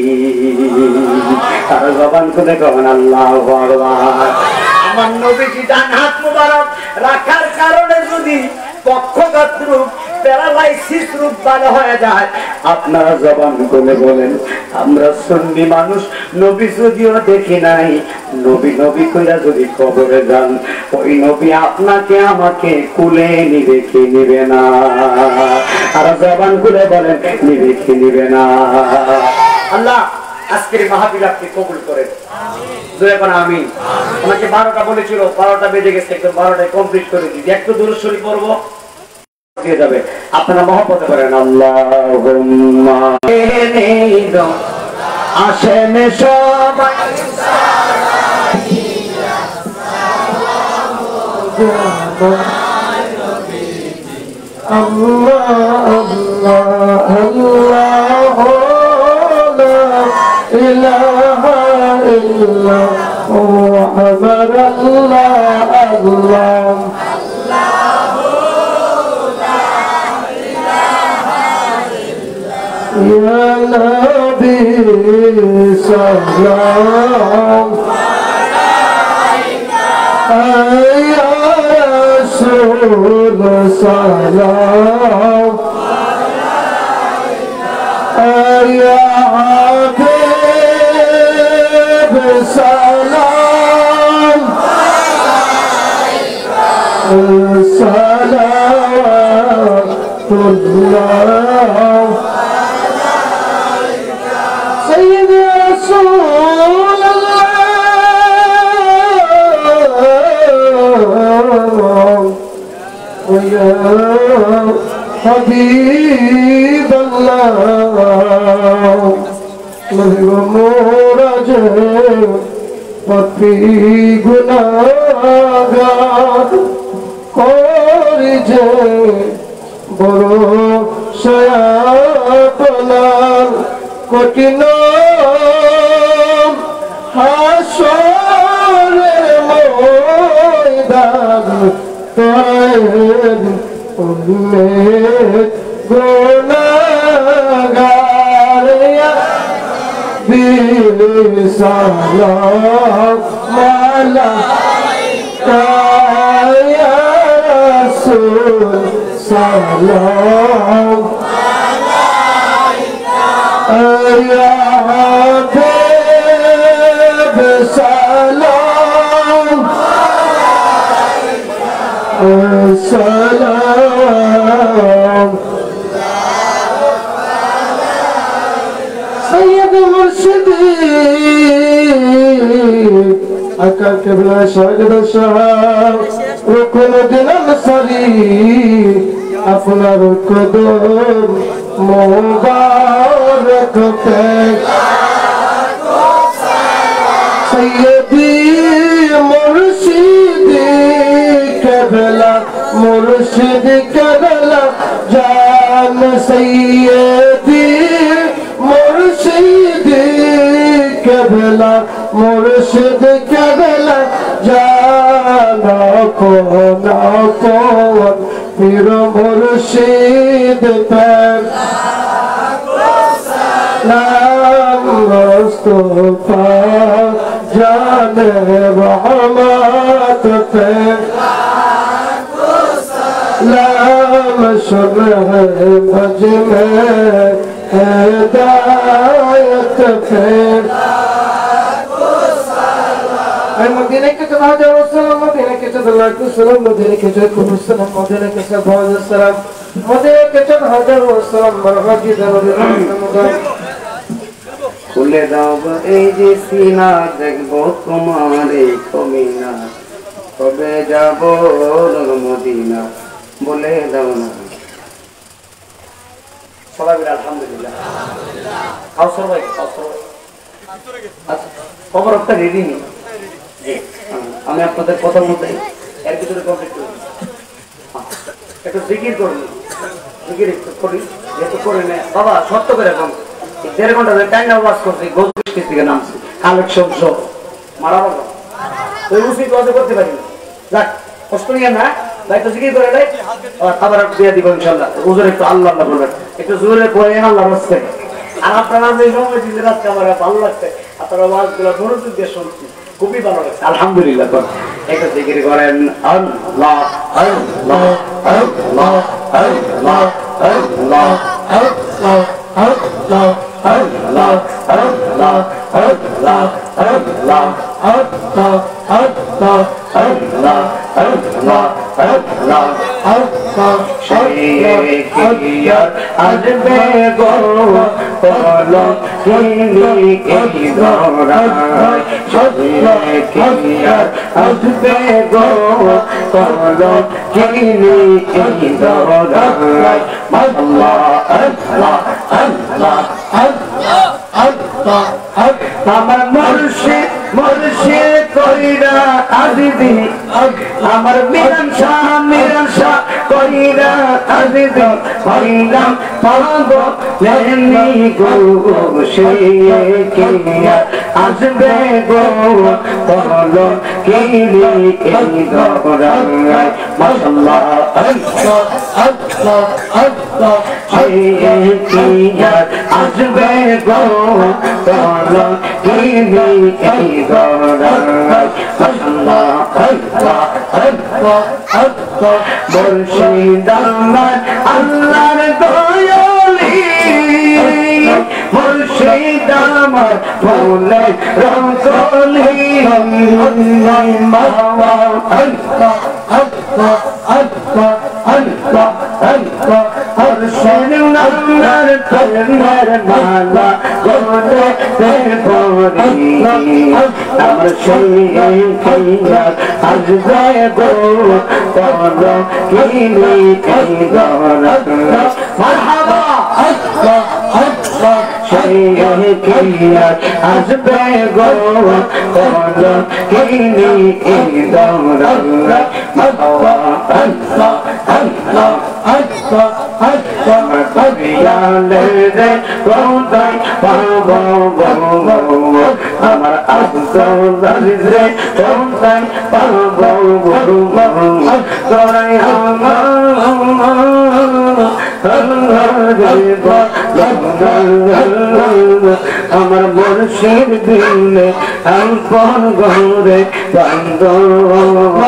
তার জবান করে কখন আল্লাহু আকবার। আমার নবীজি ডান হাত মোবারক রাখার কারণে যদি পক্ষঘাত রোগ, প্যারালাইসিস ডায়ালাইসিস রোগ ভালো হয়ে যায়। আপনারা জবান খুলে বলেন, আমরা সুন্নি মানুষ, নবী যদিও দেখি নাই, নবী নবী কইরা যদি কবরে যান, ওই নবী আপনাকে আমাকে কুলে নিবে কি নিবে না? আর জবান খুলে বলেন, নিবে কি নিবে না? আল্লাহ আজকের মাহফিল আপনি কবুল করেন, আমিন। আমিন। আমাকে 12টা বলেছিল, 12টা বেজে গেছে, একদম 12টায় কমপ্লিট করে দিই। একটু দরুদ শরীফ পড়বো, দিয়ে যাবে। আপনারা মহব্বতে করেন, আল্লাহুম্মা আসেন সবাই আল্লাহ আল্লাহ আল্লাহ লা ইলাহা ইল্লাল্লাহ মুহাম্মাদ আল্লাহ আল্লাহ يا نبي سلام عليك يا رسول سلام عليك يا حبيب سلام عليك صلوات الله سيدي رسول الله ويا حبيب الله مهرج পথি গুনাহগার করিছে বড় সয়াপনার কঠিন হাসরের ময়দান তোর উম্মত গুনাহগার বিসালাম আলাইকা ইয়া রাসূল সালাম يا حبيب سلام سلام سيد مرشدي أكا كبلا شاهد الشهر ركن دين الصري أفنى ركض مبارك فيك سيدي مرشدي كبلا مرشدي كبلا جان سيدي مرشدي كبلا مرشد كبلا جانا قوت پیر مرشد پر نام مصطفی جان رحمت پر نام شرح مجمع ہدایت پر مدینہ کے چلا جاؤ السلام مدینہ کے چلا لاکھ السلام مدینہ کے چلا کل السلام مدینہ کے چلا بہت السلام مدینہ کے چلا حضر السلام مرحبا کی ضروری رحمت খুলে দাও এই যে সিনা দেখবো তোমার এই কমিনা কবে যাব মদিনা বলে দাও না সবাই বলে আলহামদুলিল্লাহ খাও সবাই আচ্ছা খবর একটা রেডি নেই আমি আপনাদের কথার মধ্যে এর ভিতরে কমপ্লিট করি একটু জিকির করুন জিকির একটু করি যেহেতু করে নেয় বাবা সত্য করে এখন 1.5 ঘন্টা টাইম ওয়াজ করছি গোলকিস থেকে নামছি কালেকশন সব মারা বাবা তুই উচিত ওয়াজ করতে পারি যাক কষ্ট নিয়ে না ভাই তো জিকির করে দেয় খাবার দিয়ে দিব ইনশাআল্লাহ হুজুর একটু আল্লাহ আল্লাহ বলবেন একটু জোরে পড়েন আল্লাহর রাস্তায় আর আপনারা যে সময় দিন রাত আমার ভালো লাগছে আপনারা ওয়াজগুলো মনোযোগ দিয়ে শুনছি খুবই ভালো লাগছে আলহামদুলিল্লাহ একটা জিকির করেন আল্লাহ আল্লাহ আল্লাহ আল্লাহ Allah, Allah, Allah, Allah, Allah, Allah, Allah, Allah, Allah, Allah, Allah, Allah, Allah, Shaykiyar azbe go kolo kini idorai Shaykiyar azbe go kolo kini idorai Allah, Allah, Allah, Allah, Allah, আমার মুর্শিদ মুর্শিদ কইরা আজিদি আমার মিরান শাহ কইরা আজিদি হইলাম পাব লেনি গো সে কিয়া আসবে গো বলো কিনি এই দরাই মাশাআল্লাহ আল্লাহ আল্লাহ আল্লাহ সে কিয়া আসবে গো বলো কিনি এই দরাই মাশাআল্লাহ আল্লাহ আল্লাহ আল্লাহ মুর্শিদ আমার আল্লাহর দয়ালি মুর্শিদ আমার ভোলে রঙ্গলি মাওয়া আল্লাহ আল্লাহ আল্লাহ আল্লাহ আল্লাহ মুর্শিদ আমার প্রেমের মালা গলে দেবরি আমার সেই কিয়া আসবে গো বলো কিনি এই দরাই মারহাবা আল্লাহ আল্লাহ সেই কিয়া আসবে গো বলো কিনি এই দরাই মারহাবা আল্লাহ আল্লাহ আল্লাহ আল্লাহ কবিয়ালে রে কোথায় পাবো আমার আব্দুল্লাহ রে কোথায় পাবো তোরাই আমার মুর্শিদ দিলে আপন ঘরে বান্ধব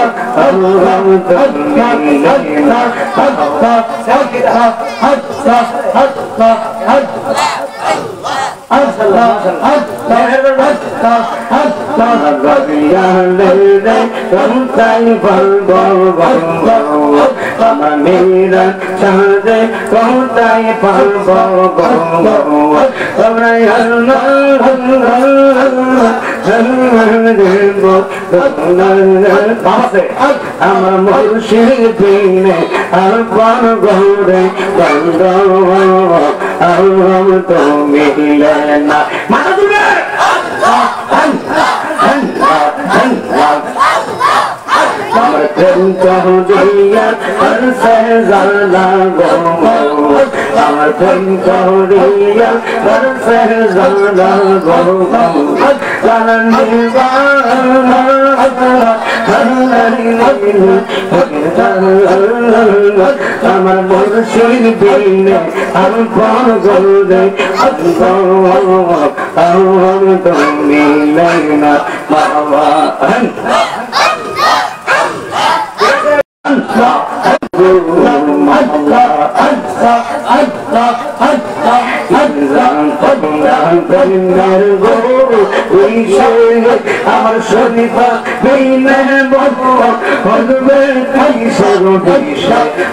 আমার মুর্শিদ দিনে আপন ঘরে বান্ধব তো মিলে না মাথা তুলে আমার প্রেম করিয়া হরসে জানা গো আমার প্রেম করিয়া হরসে জানা গো আমার মুর্শিদ দিনে আপন ঘরে তো মিলে না বাবা আমার শরীফা হলবে Allah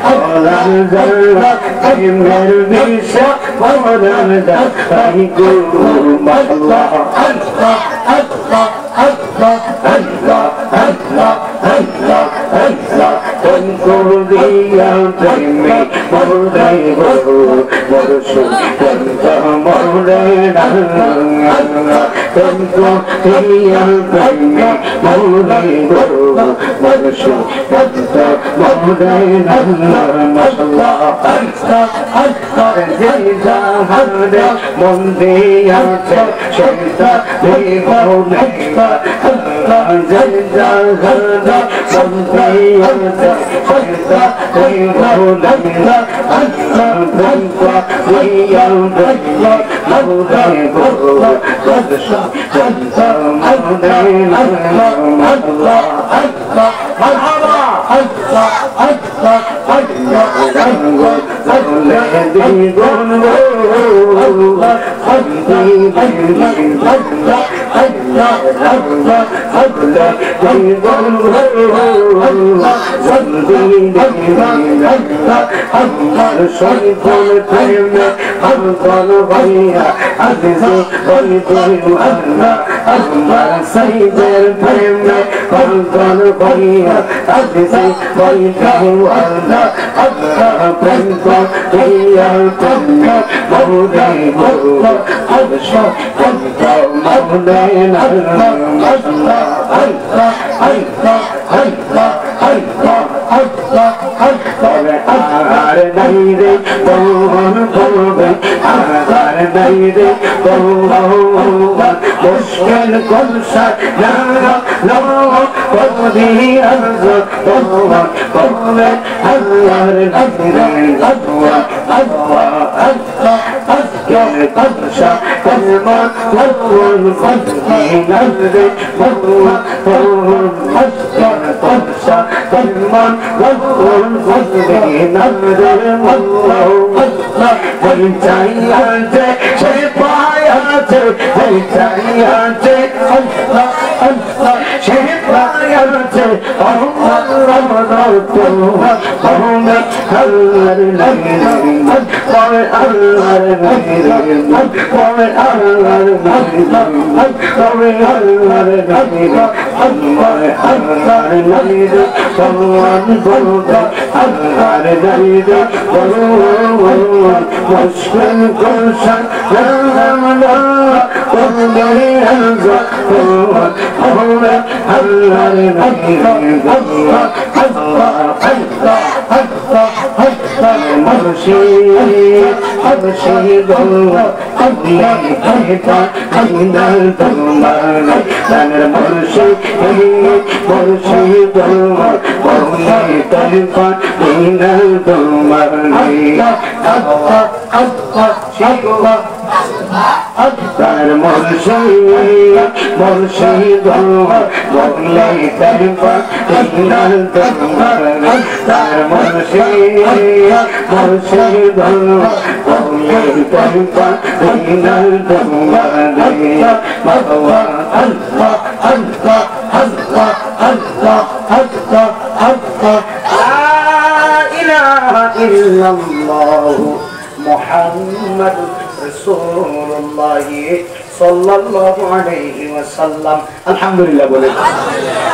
আলহামদুলিল্লাহ বলে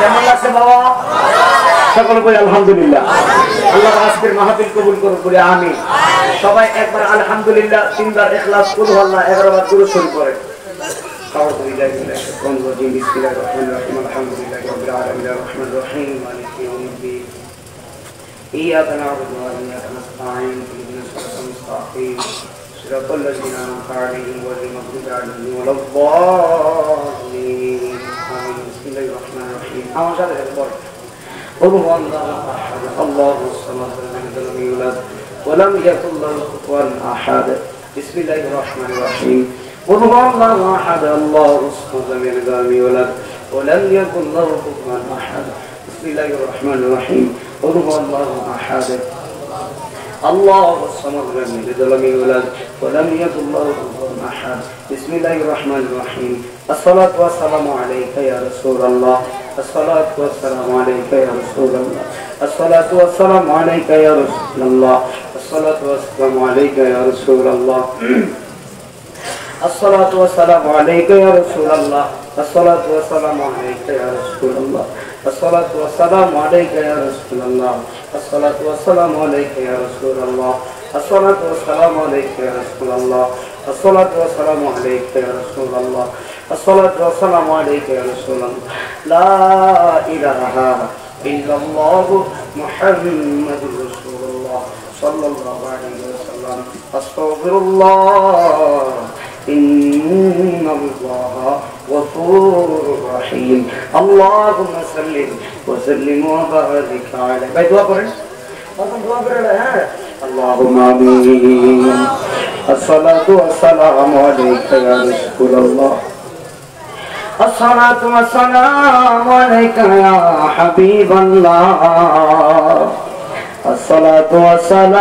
কেমন লাগছে বাবা? সকল বলে আলহামদুলিল্লাহ। আল্লাহ আজকের মাহফিল কবুল করুন বলে আমিন। সবাই একবার আলহামদুলিল্লাহ, তিনবার ইখলাস, কুল আল্লাহ 11 বার দুরূদ শরীফ পড়ে। বিসমিল্লাহির রহমানির রহিম আলহামদুলিল্লাহি রাব্বিল আলামিন আর-রাহমানির রহিম মালিকি ইয়াউমিদ্দিন ইয়্যাকা না'বুদু ওয়া ইয়্যাকা নাস্তাঈন ইহদিনাস সিরাতাল মুস্তাকিম সিরাতাল লাযিনা আন'আমতা আলাইহিম গায়রিল মাগদুবি আলাইহিম ওয়ালাদ-দাল্লিন আমিন। বিসমিল্লাহির রহমানির রহিম। আমার সাথে বলেন قل هو الله احد الله الصمد لم يلد ولم يولد ولم يكن له كفوا احد بسم الله الرحمن الرحيم قل هو الله احد الله الصمد لم يلد ولم يولد ولم يكن له كفوا احد بسم الله الرحمن الرحيم قل هو الله احد الله الصمد لم يلد ولم يولد ولم يكن له كفوا احد بسم الله الرحمن الرحيم الصلاة والسلام عليك يا رسول الله الصلاة والسلام عليك يا رسول الله الصلاة والسلام عليك يا رسول الله الصلاة والسلام عليك يا رسول الله الصلاة والسلام عليك يا رسول الله الصلاة والسلام عليك يا رسول الله الصلاة والسلام عليك يا رسول الله الصلاة والسلام عليك يا رسول الله الصلاة والسلام عليك يا رسول الله الصلاة والسلام عليك يا رسول الله الصلاة والسلام عليك يا رسول الله لا إله إلا الله محمد رسول الله صلى الله عليه وسلم أستغفر الله إن الله غفور رحيم اللهم صل وسلم وبارك عليه ভাই দোয়া করেন দোয়া করেন হ্যাঁ اللهم آمين الصلاة والسلام عليك يا رسول الله الصلاة والسلام عليك يا حبيب الله الصلاة والسلام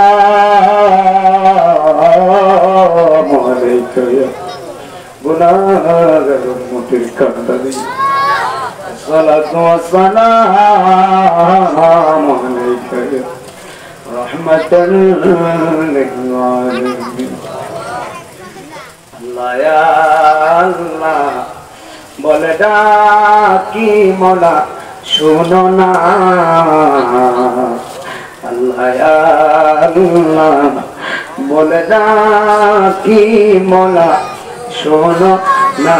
عليك يا গুনাহগার উম্মতের কান্দারি الصلاة والسلام عليك يا رحمة للعالمين আল্লাহ ইয়া আল্লাহ বলে ডাকি মোলা শোনো না আল্লাহ ইয়া আল্লাহ বলে ডাকি মোলা শোনো না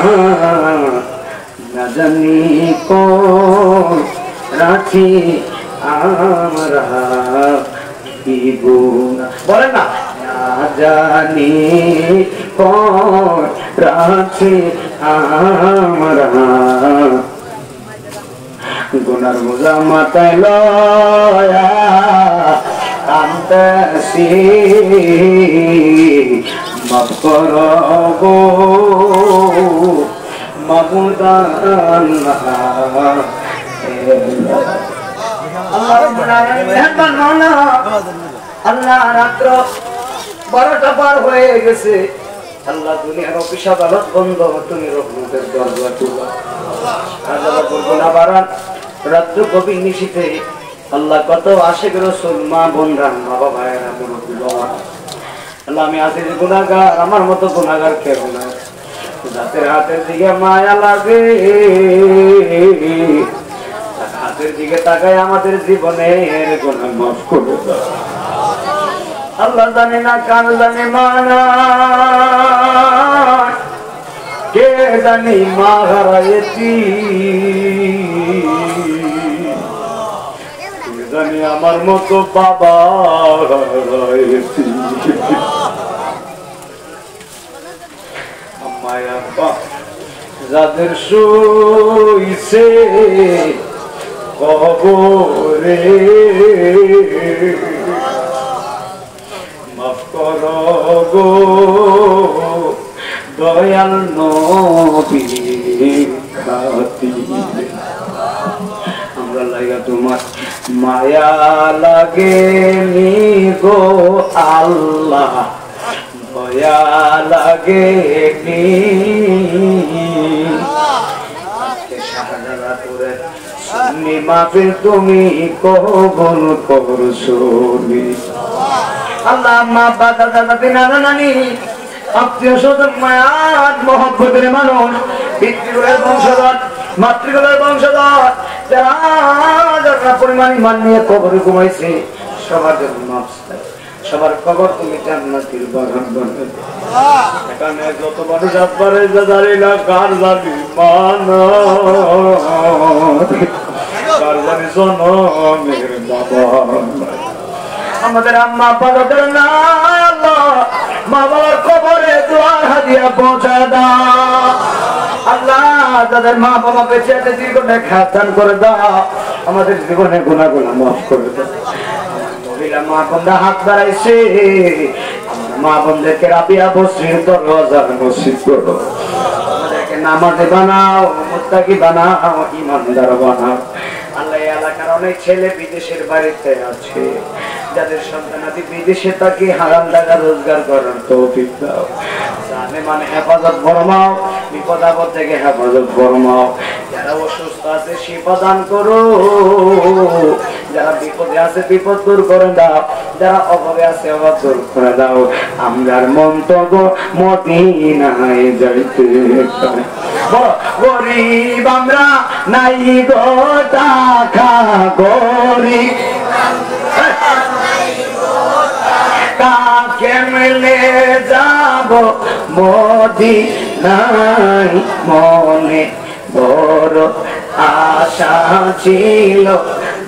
না জানি কোন রাখি আমরা কি গুনাহ বলে না না জানি কোন রাখি আমরা গুনার বোঝা মাথায় লয়া কান্দেছি মাফ করো গো মাবুদ আল্লাহ আল্লাহ রাত্র 12টা পার হয়ে গেছে আল্লাহ দুনিয়ার অফিস আদালত বন্ধ তুমি রহমতের দরজা খুলো আল্লাহ করবো না বাড়ান রাত্র কবি নিশিতে আল্লাহ কত আশিক রাসূল মা বোনরা মা বাবায়েরা মুরব্বি বাবা আল্লাহ আমি আছি যে গুনাহগার আমার মতো গুনাহগার কেউ না রাতের হাতের দিকে মায়া লাগে হাতের দিকে তাকায় আমাদের জীবনের গুনাহ মাফ করে দাও আল্লাহ জানে না কান জানে মানা কে জানি মা হারাইছি কে জানি আমার মতো বাবা হারাইছি আম্মায় আব্বা যাদের শুইছে কবরে মাফ করো গো দয়াল নবী খাতিরে আমরা লাগা তোমার মায়া লাগেনি গো আল্লাহ দয়া লাগেনি শাহজালাপুরের সুন্নি মাহফিল তুমি কবুল করছনি আল্লাহ মা বাবা দাদা নানা নানি আত্মীয় স্বজন মায়াত মহব্বতের মানুষ পিতৃকুলের বংশধর মাতৃকুলের বংশধর যারা পরিমাণ ইমান নিয়ে কবরে ঘুমাইছে সবার জন্য মাফ চাই সবার কবর তুমি জান্নাতের বাগান বানাবে এখানে যত মানুষ আসবারে জানি না কার জানি মান কার জানি জনমের বাবা আমাদের আম্মা বাবাদের না আল্লাহ মা বাবার কবরে দোয়ার হাদিয়া পৌঁছা দাও আল্লাহ যাদের মা বাবা বেঁচে আছে জীবনে খাতান করে দাও আমাদের জীবনে গুনাহগুলো মাফ করে দাও মহিলা মা বোনরা হাত বাড়াইছে আমার মা বোনদেরকে রাবিয়া বসরির দরজা নসিব করো আমাদেরকে নামাজে বানাও মুত্তাকি বানাও ইমানদার বানাও আল্লাহ এই এলাকার অনেক ছেলে বিদেশের বাড়িতে আছে যাদের সন্তানাদি বিদেশে তাকে হারাম টাকা রোজগার করার তৌফিক দাও জানে মানে হেফাজত ফরমাও বিপদ আপদ থেকে হেফাজত ফরমাও যারা অসুস্থ আছে শিফা দান করো যারা বিপদে আছে বিপদ দূর করে দাও যারা অভাবে আছে অভাব দূর করে দাও আমরার মন্তব্য মদিনায় যাইতে গরিব আমরা নাই গো টাকা গরিব কেমনে যাব মদিনায় মনে বড় আশা ছিল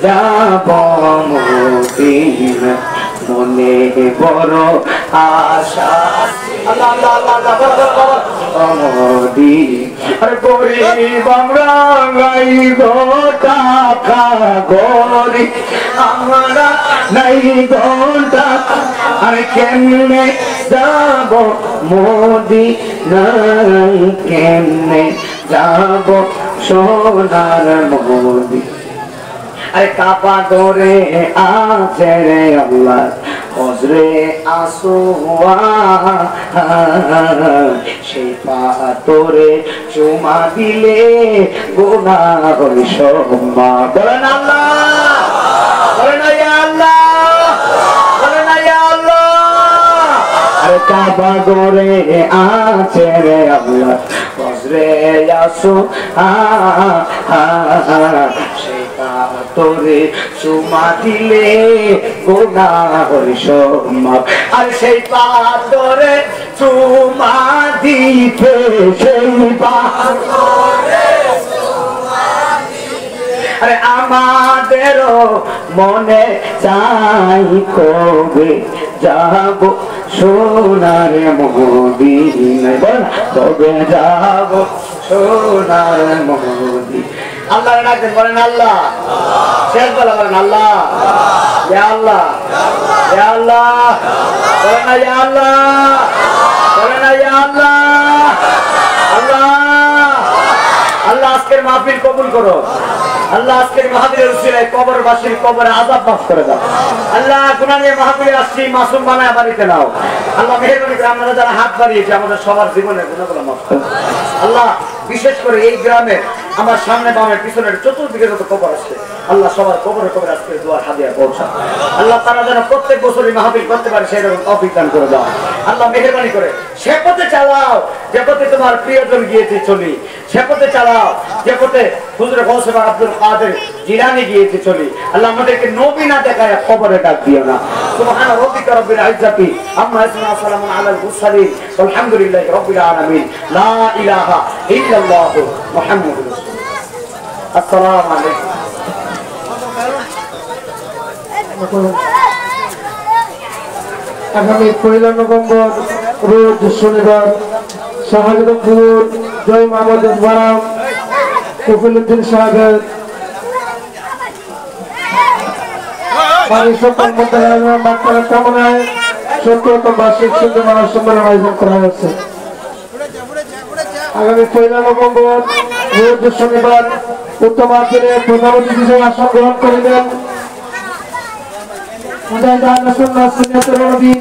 যাব মদিনায় মনে বড় আশা গরিব আমরা নাই গো টাকা গরিব আমরা নাই গো টাকা আর কেমনে যাব মদিনায় কেমনে যাব সোনার মদিনায় আরে কাবা করে আছে রে আল্লাহ হজরে আসোয়া সেই পাথরে চুমা দিলে গুনাহ হয় সব মাফ। বলেন আল্লাহ, বলেন ইয়া আল্লাহ, বলেন ইয়া আল্লাহ। আরে কাবা করে আছে রে আল্লাহ হজরে আসো সেই পাথরে চুমা দিলে গুনাহ হয় সব মাফ। আর সেই পাথরে চুমা দিতে সেই পাথরে আরে আমাদেরও মনে চাই কবে যাব সোনার মদিনায়। বল কবে যাব সোনার মদিনায়। আল্লাহ ডাকেন, বলেন আল্লাহ। শেষ বেলা বলেন আল্লাহ, ইয়া আল্লাহ, ইয়া আল্লাহ, বলেন না ইয়া আল্লাহ, বলেন না ইয়া আল্লাহ। আল্লাহ, আল্লাহ আজকের মাহফিল কবুল করো। আল্লাহ আজকের মাহফিলের উসিলায় কবরবাসীর কবরে আযাব মাফ করে দাও। আল্লাহ গুনাহ নিয়ে মাহফিলে আসছি, মাসুম বানায় বাড়িতে নাও। আল্লাহ মেহেরবানি করে আমরা যারা হাত বাড়িয়েছি আমাদের সবার জীবনের গুনাহগুলো মাফ করো। আল্লাহ বিশেষ করে এই গ্রামে আমার সামনে বামের পিছনের চতুর্দিকে যত কবর আছে আল্লাহ সবার কবরে কবরে আজকে দোয়ার হাদিয়া পৌঁছা। আল্লাহ তারা যেন প্রত্যেক বছরই মাহফিল করতে পারে সেই রকম তৌফিক দান করে দাও। আল্লাহ মেহেরবানি করে সে পথে চালাও যে পথে তোমার প্রিয়জন গিয়েছে চলি, সে পথে চালাও যে পথে হুজুর গৌস আব্দুল কাদের জিলানী গিয়েছে চলি। আল্লাহ আমাদেরকে নবী না দেখায় কবরে ডাক দিও না। সুবহানা রাব্বিকা রাব্বিল ইজ্জাতি আম্মা ইয়াসিফুন ওয়া সালামুন আলাল মুরসালিন আলহামদুলিল্লাহি রাব্বিল আলামিন। লা ইলাহা ইল্লাল্লাহু মুহাম্মাদুর রাসূলুল্লাহ। আসসালামু আলাইকুম। আগামী 1 নভেম্বর রোজ শনিবার শাহজাদপুর জয় মোহাম্মদ বারাম কফিলুদ্দিন সাহেবের কামনায় 70তম বার্ষিক সূর্য মহাসম্মেলন আয়োজন করা হয়েছে। আগামী 1 নভেম্বর রোজ শনিবার উত্তম আখেরে প্রধান অতিথি হিসেবে আসন গ্রহণ করিলেন মুজাহিদ আহমদ সুন্নাহ সিনিয়র নবী